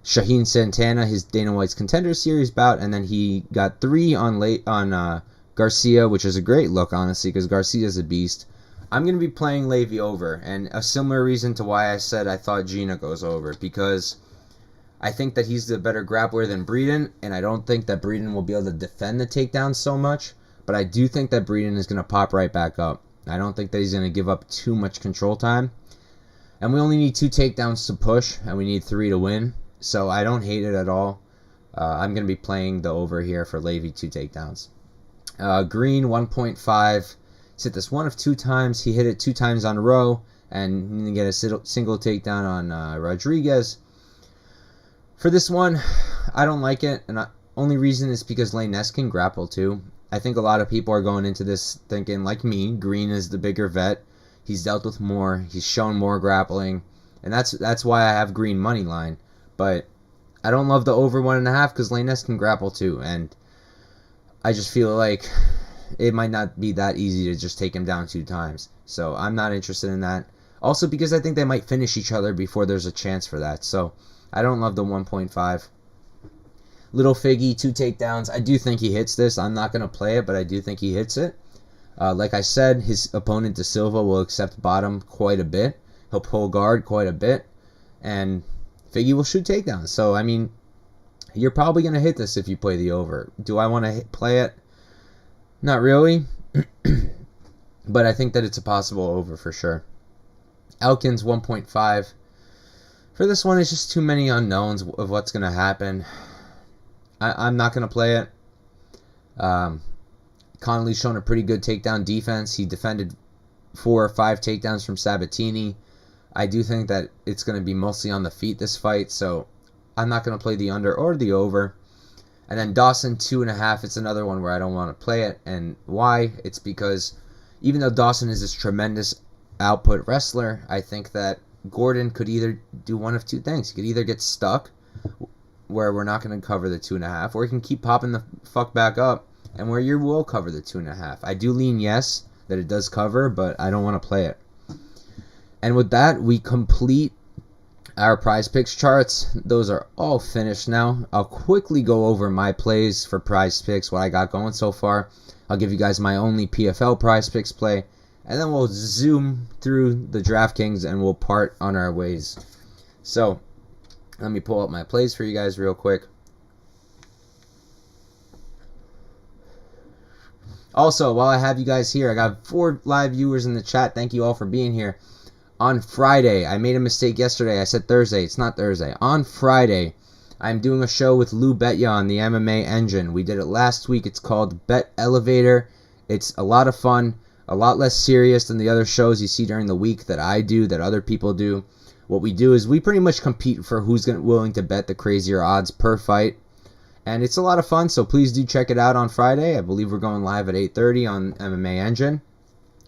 Shaheen Santana, his Dana White's Contender Series bout, and then he got 3 on Garcia, which is a great look, honestly, because Garcia's a beast. I'm going to be playing Levy over, and a similar reason to why I said I thought Gina goes over, because I think that he's the better grappler than Breeden, and I don't think that Breeden will be able to defend the takedown so much, but I do think that Breeden is going to pop right back up. I don't think that he's going to give up too much control time, and we only need 2 takedowns to push, and we need 3 to win. So I don't hate it at all. I'm going to be playing the over here for Levy 2 takedowns. Green 1.5. He's hit this 1 of 2 times. He hit it 2 times on a row and he didn't get a single takedown on Rodriguez. For this one, I don't like it. And the only reason is because Lane Ness can grapple too. I think a lot of people are going into this thinking, like me, Green is the bigger vet. He's dealt with more. He's shown more grappling. And that's why I have Green money line. But I don't love the over 1.5 because Lane Ness can grapple too, and I just feel like it might not be that easy to just take him down 2 times. So I'm not interested in that. Also because I think they might finish each other before there's a chance for that. So I don't love the 1.5. Little Figgy, 2 takedowns. I do think he hits this. I'm not going to play it, but I do think he hits it. Like I said, his opponent De Silva will accept bottom quite a bit. He'll pull guard quite a bit. And Figgy will shoot takedowns. So, I mean, you're probably going to hit this if you play the over. Do I want to play it? Not really. But I think that it's a possible over for sure. Elkins 1.5. For this one, it's just too many unknowns of what's going to happen. I'm not going to play it. Connolly's shown a pretty good takedown defense. He defended 4 or 5 takedowns from Sabatini. I do think that it's going to be mostly on the feet this fight, so I'm not going to play the under or the over. And then Dawson 2.5, it's another one where I don't want to play it. And why? It's because even though Dawson is this tremendous output wrestler, I think that Gordon could either do one of 2 things. He could either get stuck, where we're not going to cover the 2.5, or he can keep popping the fuck back up, and where you will cover the 2.5. I do lean yes, that it does cover, but I don't want to play it. And with that, we complete our PrizePicks charts. Those are all finished now. I'll quickly go over my plays for PrizePicks, what I got going so far. I'll give you guys my only PFL PrizePicks play, and then we'll zoom through the DraftKings and we'll part on our ways. So, let me pull up my plays for you guys real quick. Also, while I have you guys here, I got 4 live viewers in the chat. Thank you all for being here. On Friday, I made a mistake yesterday. I said Thursday. It's not Thursday. On Friday, I'm doing a show with Lou Betya on the MMA Engine. We did it last week. It's called Bet Elevator. It's a lot of fun, a lot less serious than the other shows you see during the week that I do, that other people do. What we do is we pretty much compete for who's willing to bet the crazier odds per fight. And it's a lot of fun, so please do check it out on Friday. I believe we're going live at 8:30 on MMA Engine.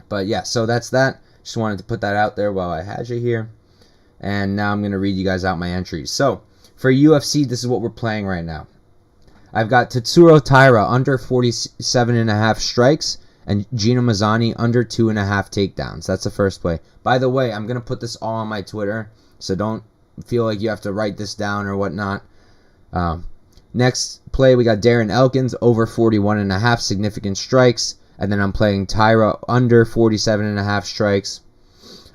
But yeah, so that's that. Just wanted to put that out there while I had you here. And now I'm going to read you guys out my entries. So, for UFC, this is what we're playing right now. I've got Tatsuro Taira under 47.5 strikes and Gina Mazzani under 2.5 takedowns. That's the first play. By the way, I'm going to put this all on my Twitter, so don't feel like you have to write this down or whatnot. Next play, we got Darren Elkins over 41.5 significant strikes. And then I'm playing Taira under 47.5 strikes.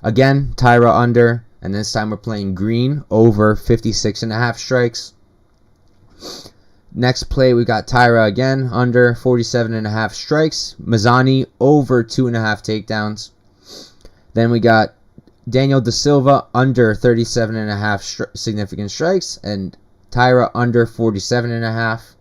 Again, Taira under. And this time we're playing Green over 56.5 strikes. Next play, we got Taira again under 47.5 strikes. Mazzani over 2.5 takedowns. Then we got Daniel De Silva under 37.5 significant strikes. And Taira under 47.5.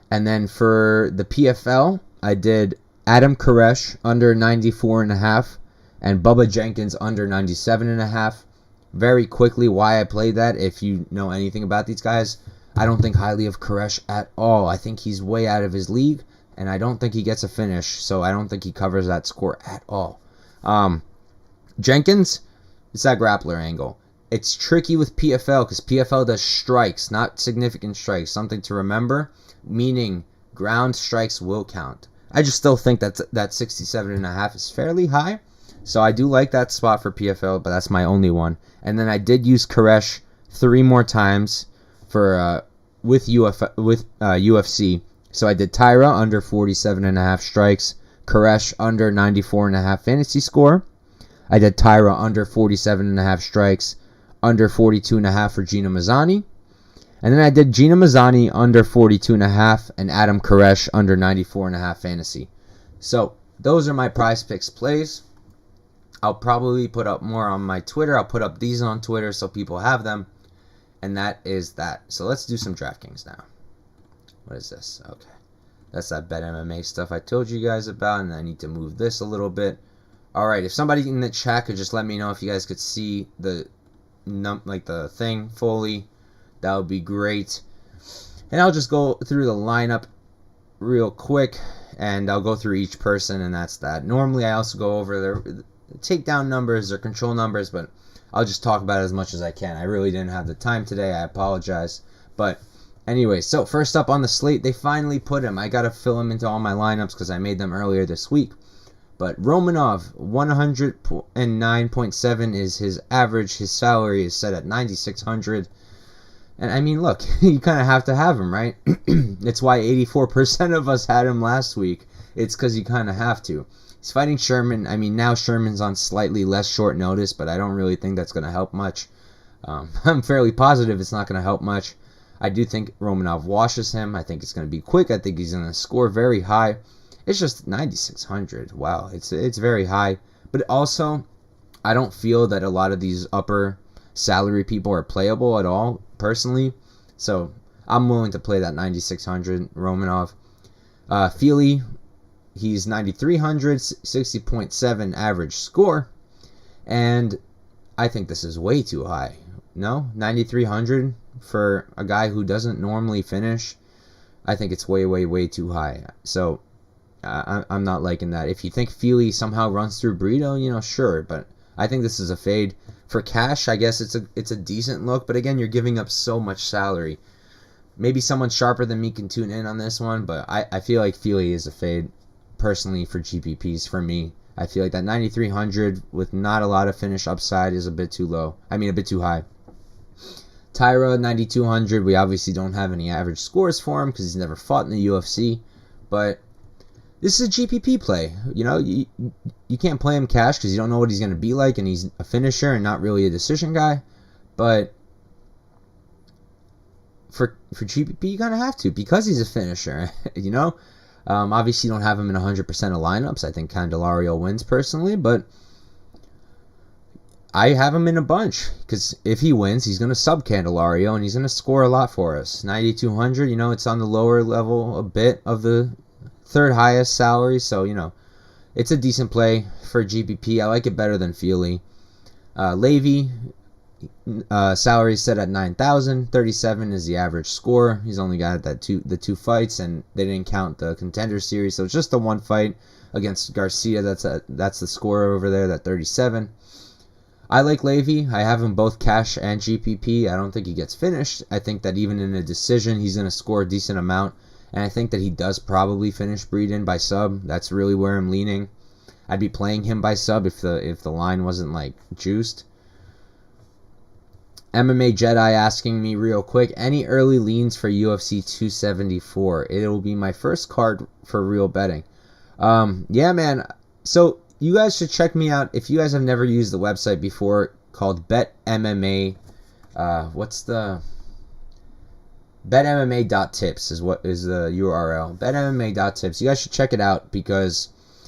And then for the PFL, I did Adam Koresh under 94.5 and Bubba Jenkins under 97.5. Very quickly, why I played that, if you know anything about these guys, I don't think highly of Koresh at all. I think he's way out of his league, and I don't think he gets a finish, so I don't think he covers that score at all. Jenkins, it's that grappler angle. It's tricky with PFL because PFL does strikes, not significant strikes. Something to remember, meaning ground strikes will count. I just still think that 67.5 is fairly high. So I do like that spot for PFL, but that's my only one. And then I did use Koresh 3 more times for with UFC. So I did Tyra under 47.5 strikes, Koresh under 94.5 fantasy score. I did Tyra under 47.5 strikes, under 42.5 for Gina Mazzani. And then I did Gina Mazzani under 42.5 and Adam Koresh under 94.5 fantasy. So those are my PrizePicks plays. I'll probably put up more on my Twitter. I'll put up these on Twitter so people have them. And that is that. So let's do some DraftKings now. What is this? Okay. That's that Bet MMA stuff I told you guys about, and I need to move this a little bit. Alright, if somebody in the chat could just let me know if you guys could see the thing fully, that would be great. And I'll just go through the lineup real quick, and I'll go through each person, and that's that. Normally I also go over their takedown numbers or control numbers, but I'll just talk about it as much as I can. I really didn't have the time today. I apologize. But anyway, so first up on the slate, they finally put him. I got to fill him into all my lineups because I made them earlier this week. But Romanov, 109.7 is his average. His salary is set at 9,600. And I mean, look, you kind of have to have him, right? It's why 84% of us had him last week. It's because you kind of have to. He's fighting Sherman. I mean, now Sherman's on slightly less short notice, but I don't really think that's going to help much. I'm fairly positive it's not going to help much. I do think Romanov washes him. I think it's going to be quick. I think he's going to score very high. It's just 9,600. Wow, it's very high. But also, I don't feel that a lot of these upper salary people are playable at all, personally. So I'm willing to play that 9,600 Romanov. Feely, he's 9,300, 60.7 average score. And I think this is way too high. No? 9,300 for a guy who doesn't normally finish? I think it's way, way, way too high. So I'm not liking that. If you think Feely somehow runs through Brito, sure. But I think this is a fade. For cash, I guess it's a decent look. But again, you're giving up so much salary. Maybe someone sharper than me can tune in on this one. But I feel like Feely is a fade, personally, for GPPs for me. I feel like that 9,300 with not a lot of finish upside is a bit too low. I mean, a bit too high. Tyra, 9,200. We obviously don't have any average scores for him because he's never fought in the UFC. But this is a GPP play. You can't play him cash because you don't know what he's going to be like, and he's a finisher and not really a decision guy. But for GPP, you kind of have to because he's a finisher. Obviously, you don't have him in 100% of lineups. I think Candelario wins personally, but I have him in a bunch because if he wins, he's going to sub Candelario and he's going to score a lot for us. 9,200, it's on the lower level a bit of the third highest salary, so it's a decent play for GPP. I like it better than Feely. Levy, salary set at 9,000. 37 is the average score. He's only got the two fights, and they didn't count the contender series, so it's just the one fight against Garcia. That's the score over there, that 37. I like Levy. I have him both cash and GPP. I don't think he gets finished. I think that even in a decision, he's going to score a decent amount. And I think that he does probably finish Breeden by sub. That's really where I'm leaning. I'd be playing him by sub if the line wasn't juiced. MMA Jedi asking me real quick, any early leans for UFC 274? It will be my first card for real betting. Yeah, man. So you guys should check me out. If you guys have never used the website before, called Bet MMA. BetMMA.tips is the URL. BetMMA.tips. You guys should check it out because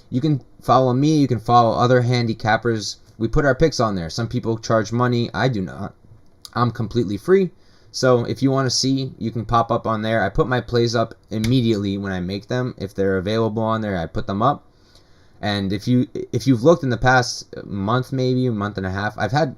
you can follow me. You can follow other handicappers. We put our picks on there. Some people charge money. I do not. I'm completely free. So if you want to see, you can pop up on there. I put my plays up immediately when I make them. If they're available on there, I put them up. And if you've looked in the past month, maybe a month and a half, I've had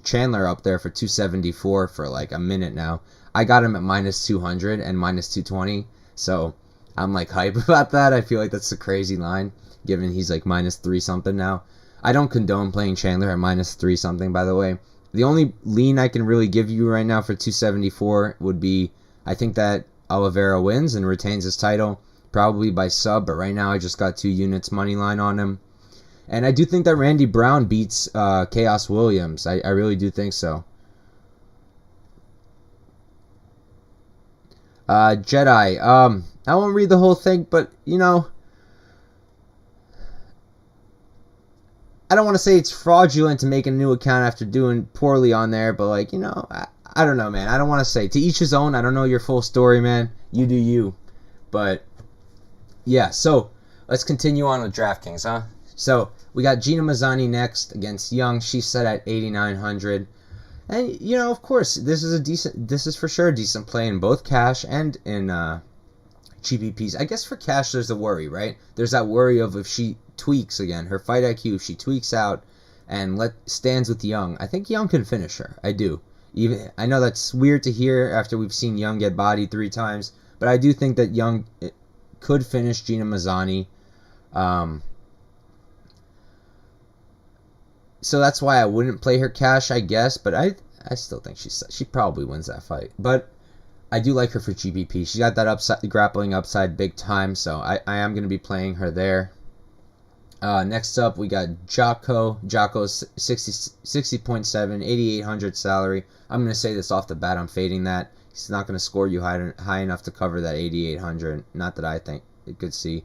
Chandler up there for 274 for a minute now. I got him at minus 200 and minus 220, so I'm hype about that. I feel like that's a crazy line, given he's minus 3 something now. I don't condone playing Chandler at minus 3 something, by the way. The only lean I can really give you right now for 274 would be, I think that Oliveira wins and retains his title, probably by sub, but right now I just got 2 units money line on him. And I do think that Randy Brown beats Chaos Williams. I really do think so. Jedi. I won't read the whole thing, but I don't want to say it's fraudulent to make a new account after doing poorly on there, but I don't know, man. I don't want to say. To each his own. I don't know your full story, man. You do you. But yeah, so let's continue on with DraftKings, huh? So we got Gina Mazzani next against Young. She's set at 8,900. And of course, this is for sure a decent play in both cash and in GPPs. I guess for cash there's a worry, right? There's that worry of if she tweaks again, her fight IQ, if she tweaks out and stands with Young. I think Young can finish her. I do. I know that's weird to hear after we've seen Young get bodied 3 times, but I do think that Young could finish Gina Mazzani. So that's why I wouldn't play her cash, I guess, but I still think she probably wins that fight. But I do like her for GPP. She's got that grappling upside big time, so I am going to be playing her there. Next up, we got Jocko. Jocko's 60.7, 8,800 salary. I'm going to say this off the bat. I'm fading that. He's not going to score you high enough to cover that 8,800. Not that I think it could see.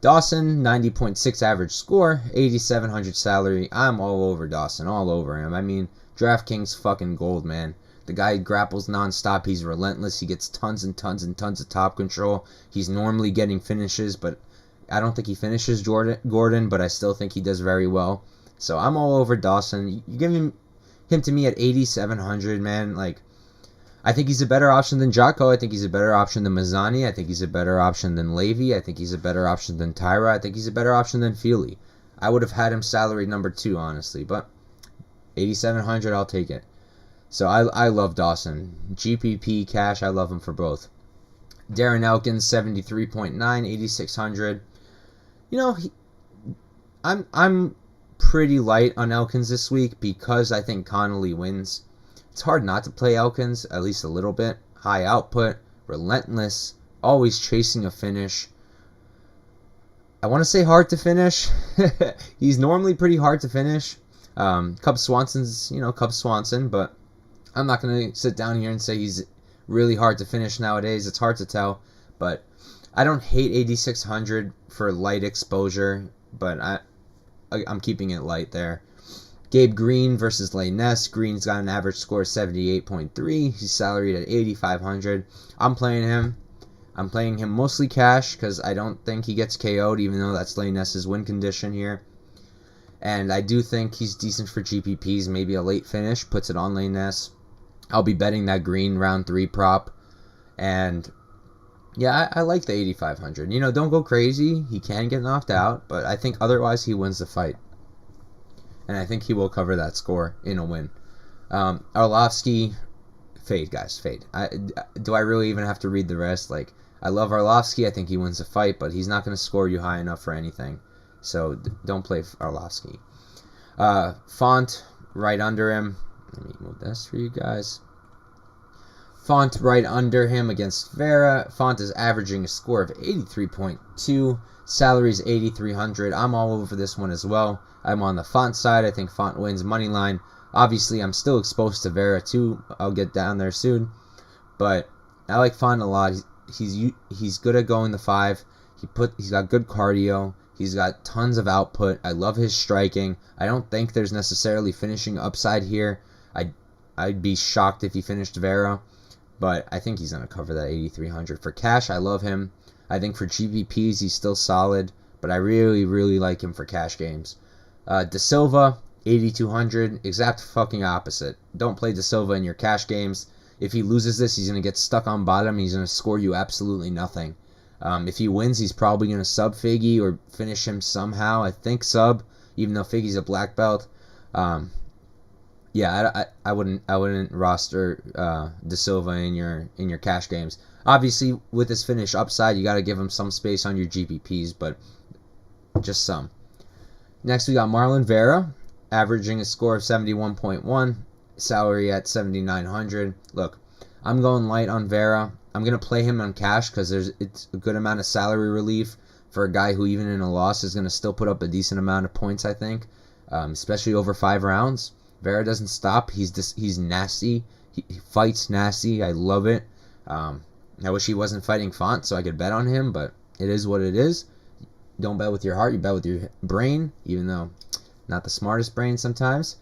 Dawson, 90.6 average score, 8,700 salary. I'm all over Dawson, all over him. I mean, DraftKings fucking gold, man. The guy grapples nonstop. He's relentless. He gets tons and tons and tons of top control. He's normally getting finishes, but I don't think he finishes Gordon, but I still think he does very well. So I'm all over Dawson. You give him to me at 8,700, man. I think he's a better option than Jocko. I think he's a better option than Mazzani. I think he's a better option than Levy. I think he's a better option than Tyra. I think he's a better option than Feely. I would have had him salary number 2, honestly, but 8,700, I'll take it. So I love Dawson. GPP, cash, I love him for both. Darren Elkins, 73.9, 8,600. I'm pretty light on Elkins this week because I think Connolly wins. It's hard not to play Elkins, at least a little bit. High output, relentless, always chasing a finish. I want to say hard to finish. He's normally pretty hard to finish. Cub Swanson's, Cub Swanson, but I'm not going to sit down here and say he's really hard to finish nowadays. It's hard to tell, but I don't hate 8,600 for light exposure, but I'm keeping it light there. Gabe Green versus Lay Ness. Green's got an average score of 78.3. He's salaried at 8,500. I'm playing him. I'm playing him mostly cash because I don't think he gets KO'd, even though that's Lay Ness's win condition here. And I do think he's decent for GPPs. Maybe a late finish puts it on Lay Ness. I'll be betting that Green round 3 prop. And yeah, I like the 8,500. Don't go crazy. He can get knocked out, but I think otherwise he wins the fight. And I think he will cover that score in a win. Arlovsky, fade, guys, fade. Do I really even have to read the rest? I love Arlovsky. I think he wins the fight, but he's not going to score you high enough for anything. So don't play Arlovsky. Font right under him. Let me move this for you guys. Font right under him against Vera. Font is averaging a score of 83.2. Salary is 8,300. I'm all over this one as well. I'm on the Font side. I think Font wins money line. Obviously, I'm still exposed to Vera too. I'll get down there soon. But I like Font a lot. He's good at going the 5. He's got good cardio. He's got tons of output. I love his striking. I don't think there's necessarily finishing upside here. I'd be shocked if he finished Vera. But I think he's going to cover that 8,300. For cash, I love him. I think for GPPs, he's still solid. But I really, really like him for cash games. De Silva, 8,200. Exact fucking opposite. Don't play De Silva in your cash games. If he loses this, he's going to get stuck on bottom. He's going to score you absolutely nothing. If he wins, he's probably going to sub Figgy or finish him somehow. I think sub, even though Figgy's a black belt. Yeah, I wouldn't roster De Silva in your cash games. Obviously, with his finish upside, you got to give him some space on your GPPs, but just some. Next, we got Marlon Vera, averaging a score of 71.1, salary at 7,900. Look, I'm going light on Vera. I'm going to play him on cash because it's a good amount of salary relief for a guy who, even in a loss, is going to still put up a decent amount of points, I think, especially over 5 rounds. Vera doesn't stop. He's nasty. He fights nasty. I love it. I wish he wasn't fighting Font so I could bet on him, but it is what it is. Don't bet with your heart, you bet with your brain, even though not the smartest brain sometimes.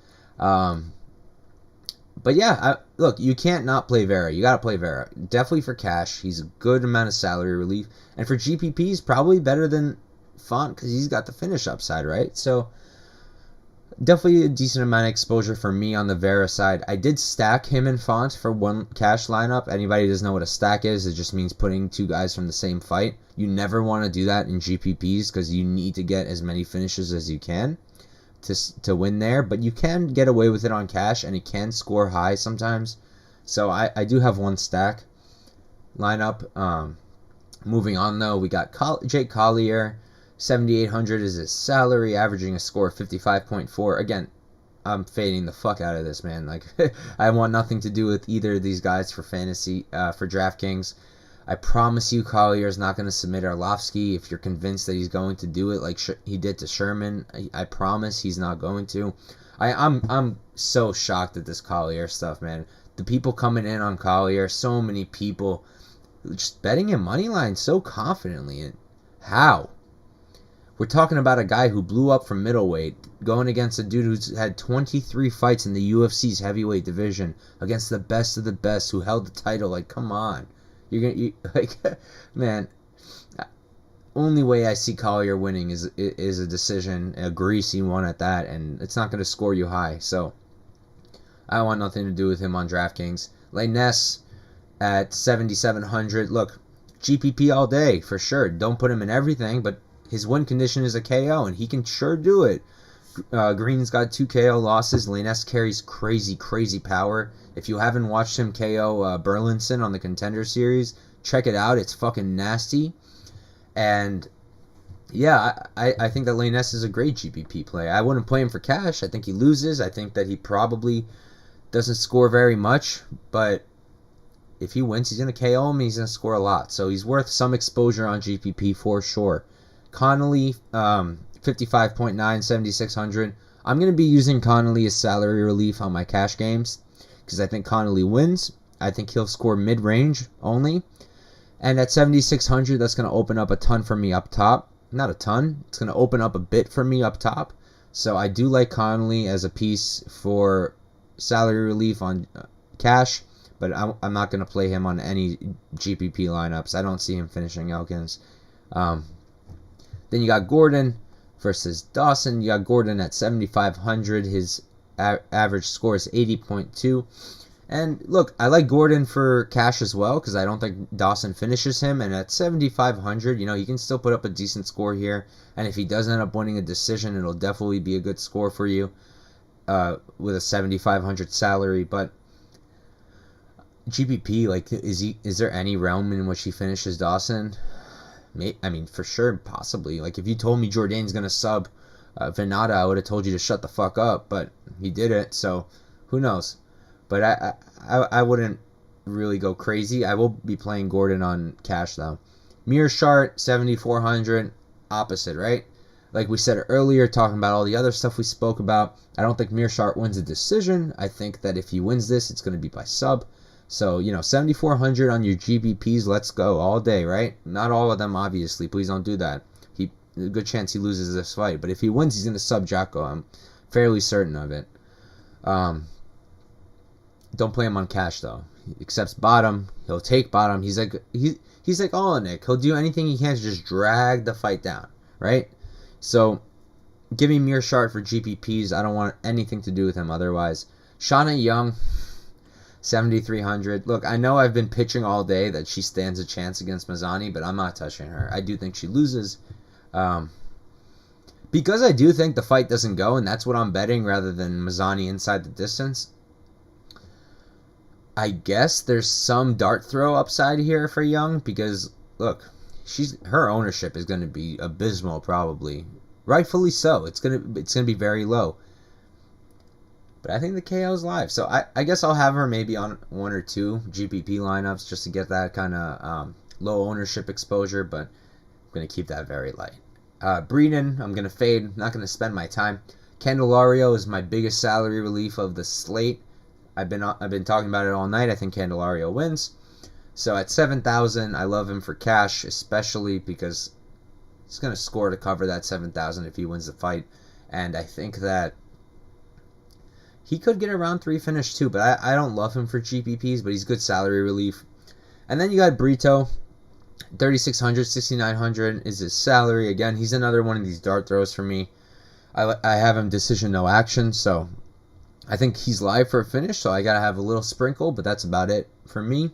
But yeah, look, you can't not play Vera. You got to play Vera. Definitely for cash. He's a good amount of salary relief. And for GPPs, probably better than Font because he's got the finish upside, right? So definitely a decent amount of exposure for me on the Vera side. I did stack him and Font for one cash lineup. Anybody doesn't know what a stack is, it just means putting two guys from the same fight. You never want to do that in GPPs because you need to get as many finishes as you can to win there, but you can get away with it on cash, and it can score high sometimes. So I do have one stack lineup. Moving on, though, we got Jake Collier. 7,800 is his salary, averaging a score of 55.4. Again, I'm fading the fuck out of this, man. Like, I want nothing to do with either of these guys for fantasy, for DraftKings. I promise you Collier's not going to submit Arlovsky if you're convinced that he's going to do it like he did to Sherman. I promise he's not going to. I'm so shocked at this Collier stuff, man. The people coming in on Collier, so many people just betting him money line so confidently. And how? We're talking about a guy who blew up from middleweight, going against a dude who's had 23 fights in the UFC's heavyweight division against the best of the best who held the title. Like, come on. Man, only way I see Collier winning is a decision, a greasy one at that, and it's not going to score you high. So I want nothing to do with him on DraftKings. Lainez at 7,700. Look, GPP all day for sure. Don't put him in everything, but his win condition is a KO, and he can sure do it. Green's got 2 KO losses. Lainez carries crazy power. If you haven't watched him KO Burlinson on the Contender Series, check it out. It's fucking nasty. And yeah, I think that Lainez is a great GPP play. I wouldn't play him for cash. I think he loses. I think that he probably doesn't score very much. But if he wins, he's going to KO him and he's going to score a lot. So he's worth some exposure on GPP for sure. Connolly, 55.9, 7,600. I'm going to be using Connolly as salary relief on my cash games because I think Connolly wins. I think he'll score mid-range only. And at 7,600, that's going to open up a ton for me up top. Not a ton. It's going to open up a bit for me up top. So I do like Connolly as a piece for salary relief on cash, but I'm not going to play him on any GPP lineups. I don't see him finishing Elkins. Then you got Gordon versus Dawson. You got Gordon at 7,500. His average score is 80.2. And look, I like Gordon for cash as well because I don't think Dawson finishes him. And at 7,500, he can still put up a decent score here. And if he does end up winning a decision, it'll definitely be a good score for you with a 7,500 salary. But GPP, like, is there any realm in which he finishes Dawson? I mean, for sure, possibly. Like, if you told me Jourdain's going to sub Venata, I would have told you to shut the fuck up. But he did it, so who knows? But I wouldn't really go crazy. I will be playing Gordon on cash, though. Mearshart, 7,400. Opposite, right? Like we said earlier, talking about all the other stuff we spoke about, I don't think Mearshart wins a decision. I think that if he wins this, it's going to be by sub. So, 7,400 on your GPPs, let's go all day, right? Not all of them, obviously. Please don't do that. A good chance he loses this fight. But if he wins, he's going to sub Jocko. I'm fairly certain of it. Don't play him on cash, though. He accepts bottom. He'll take bottom. He's like Olenek. He'll do anything he can to just drag the fight down, right? So, give me Mearshart for GPPs. I don't want anything to do with him otherwise. Shauna Young, 7,300. Look, I know I've been pitching all day that she stands a chance against Mazzani, but I'm not touching her. I do think she loses. Because I do think the fight doesn't go, and that's what I'm betting rather than Mazzani inside the distance. I guess there's some dart throw upside here for Young because, look, her ownership is going to be abysmal probably. Rightfully so. It's gonna be very low. But I think the KO is live. So I guess I'll have her maybe on 1 or 2 GPP lineups just to get that kind of low ownership exposure, but I'm going to keep that very light. Breeden, I'm going to fade. Not going to spend my time. Candelario is my biggest salary relief of the slate. I've been talking about it all night. I think Candelario wins. So at 7,000, I love him for cash, especially because he's going to score to cover that 7,000 if he wins the fight. And I think that he could get a round 3 finish too, but I don't love him for GPPs, but he's good salary relief. And then you got Brito, 3,600, 6,900 is his salary. Again, he's another one of these dart throws for me. I have him decision, no action, so I think he's live for a finish, so I got to have a little sprinkle, but that's about it for me.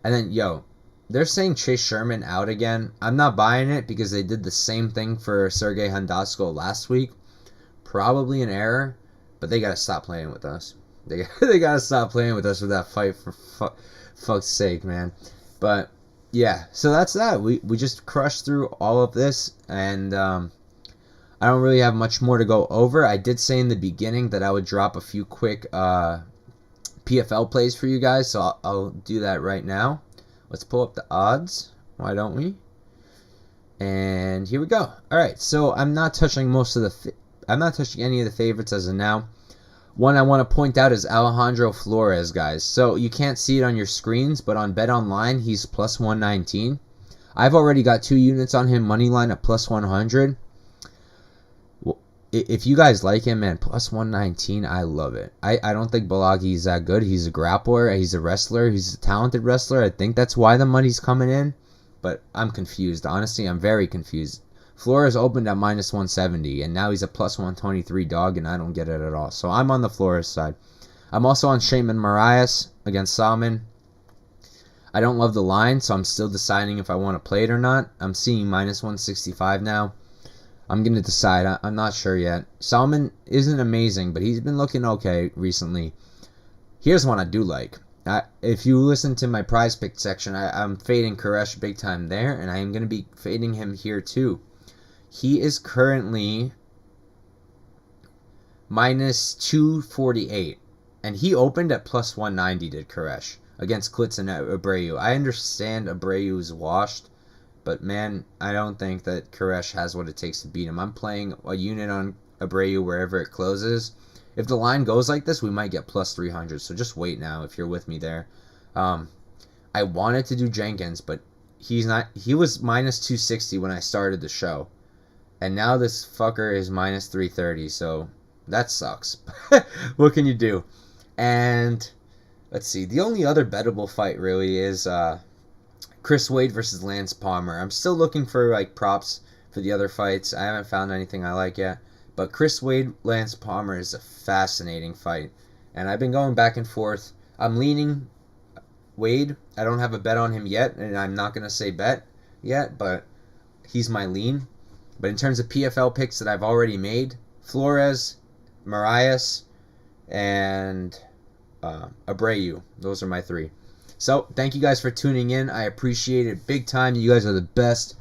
And then, they're saying Chase Sherman out again. I'm not buying it because they did the same thing for Sergey Hondasko last week. Probably an error, but they got to stop playing with us. They got to stop playing with us with that fight for fuck's sake, man. But, yeah, so that's that. We just crushed through all of this, and I don't really have much more to go over. I did say in the beginning that I would drop a few quick PFL plays for you guys, so I'll do that right now. Let's pull up the odds. Why don't we? And here we go. All right, so I'm not touching any of the favorites as of now. One I want to point out is Alejandro Flores, guys. So you can't see it on your screens, but on BetOnline, he's plus 119. I've already got 2 units on him, money line at plus 100. If you guys like him, man, plus 119, I love it. I don't think Balagi is that good. He's a grappler. He's a wrestler. He's a talented wrestler. I think that's why the money's coming in. But I'm confused. Honestly, I'm very confused. Flores opened at minus 170, and now he's a plus 123 dog, and I don't get it at all. So I'm on the Flores side. I'm also on Shaman Marias against Salman. I don't love the line, so I'm still deciding if I want to play it or not. I'm seeing minus 165 now. I'm going to decide. I'm not sure yet. Salman isn't amazing, but he's been looking okay recently. Here's one I do like. If you listen to my prize pick section, I'm fading Koresh big time there, and I am going to be fading him here too. He is currently minus 248, and he opened at plus 190, did Koresh, against Klitz and Abreu. I understand Abreu is washed, but, man, I don't think that Koresh has what it takes to beat him. I'm playing a unit on Abreu wherever it closes. If the line goes like this, we might get plus 300. So just wait now if you're with me there. I wanted to do Jenkins, but he's not. He was minus 260 when I started the show. And now this fucker is minus 330. So that sucks. What can you do? And let's see. The only other bettable fight really is Chris Wade versus Lance Palmer. I'm still looking for props for the other fights. I haven't found anything I like yet. But Chris Wade, Lance Palmer is a fascinating fight. And I've been going back and forth. I'm leaning Wade. I don't have a bet on him yet, and I'm not going to say bet yet, but he's my lean. But in terms of PFL picks that I've already made, Flores, Marias, and Abreu. Those are my 3. So, thank you guys for tuning in. I appreciate it big time. You guys are the best.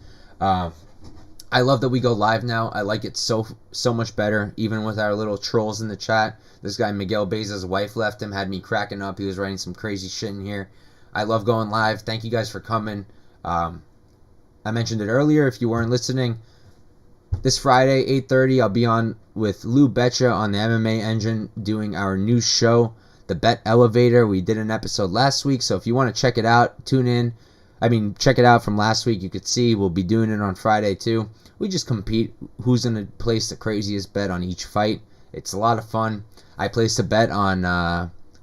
I love that we go live now. I like it so much better, even with our little trolls in the chat. This guy, Miguel Beza's wife left him, had me cracking up. He was writing some crazy shit in here. I love going live. Thank you guys for coming. I mentioned it earlier if you weren't listening. This Friday, 8:30, I'll be on with Lou Betcha on the MMA Engine doing our new show, The Bet Elevator. We did an episode last week, so if you want to check it out, tune in. Check it out from last week. You could see we'll be doing it on Friday too. We just compete who's going to place the craziest bet on each fight. It's a lot of fun. I placed a bet on,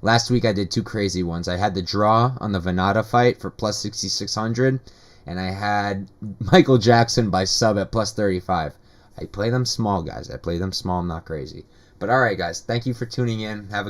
last week I did 2 crazy ones. I had the draw on the Venata fight for plus 6,600, and I had Michael Jackson by sub at plus 35. I play them small, guys. I play them small, I'm not crazy. But alright, guys, thank you for tuning in. Have a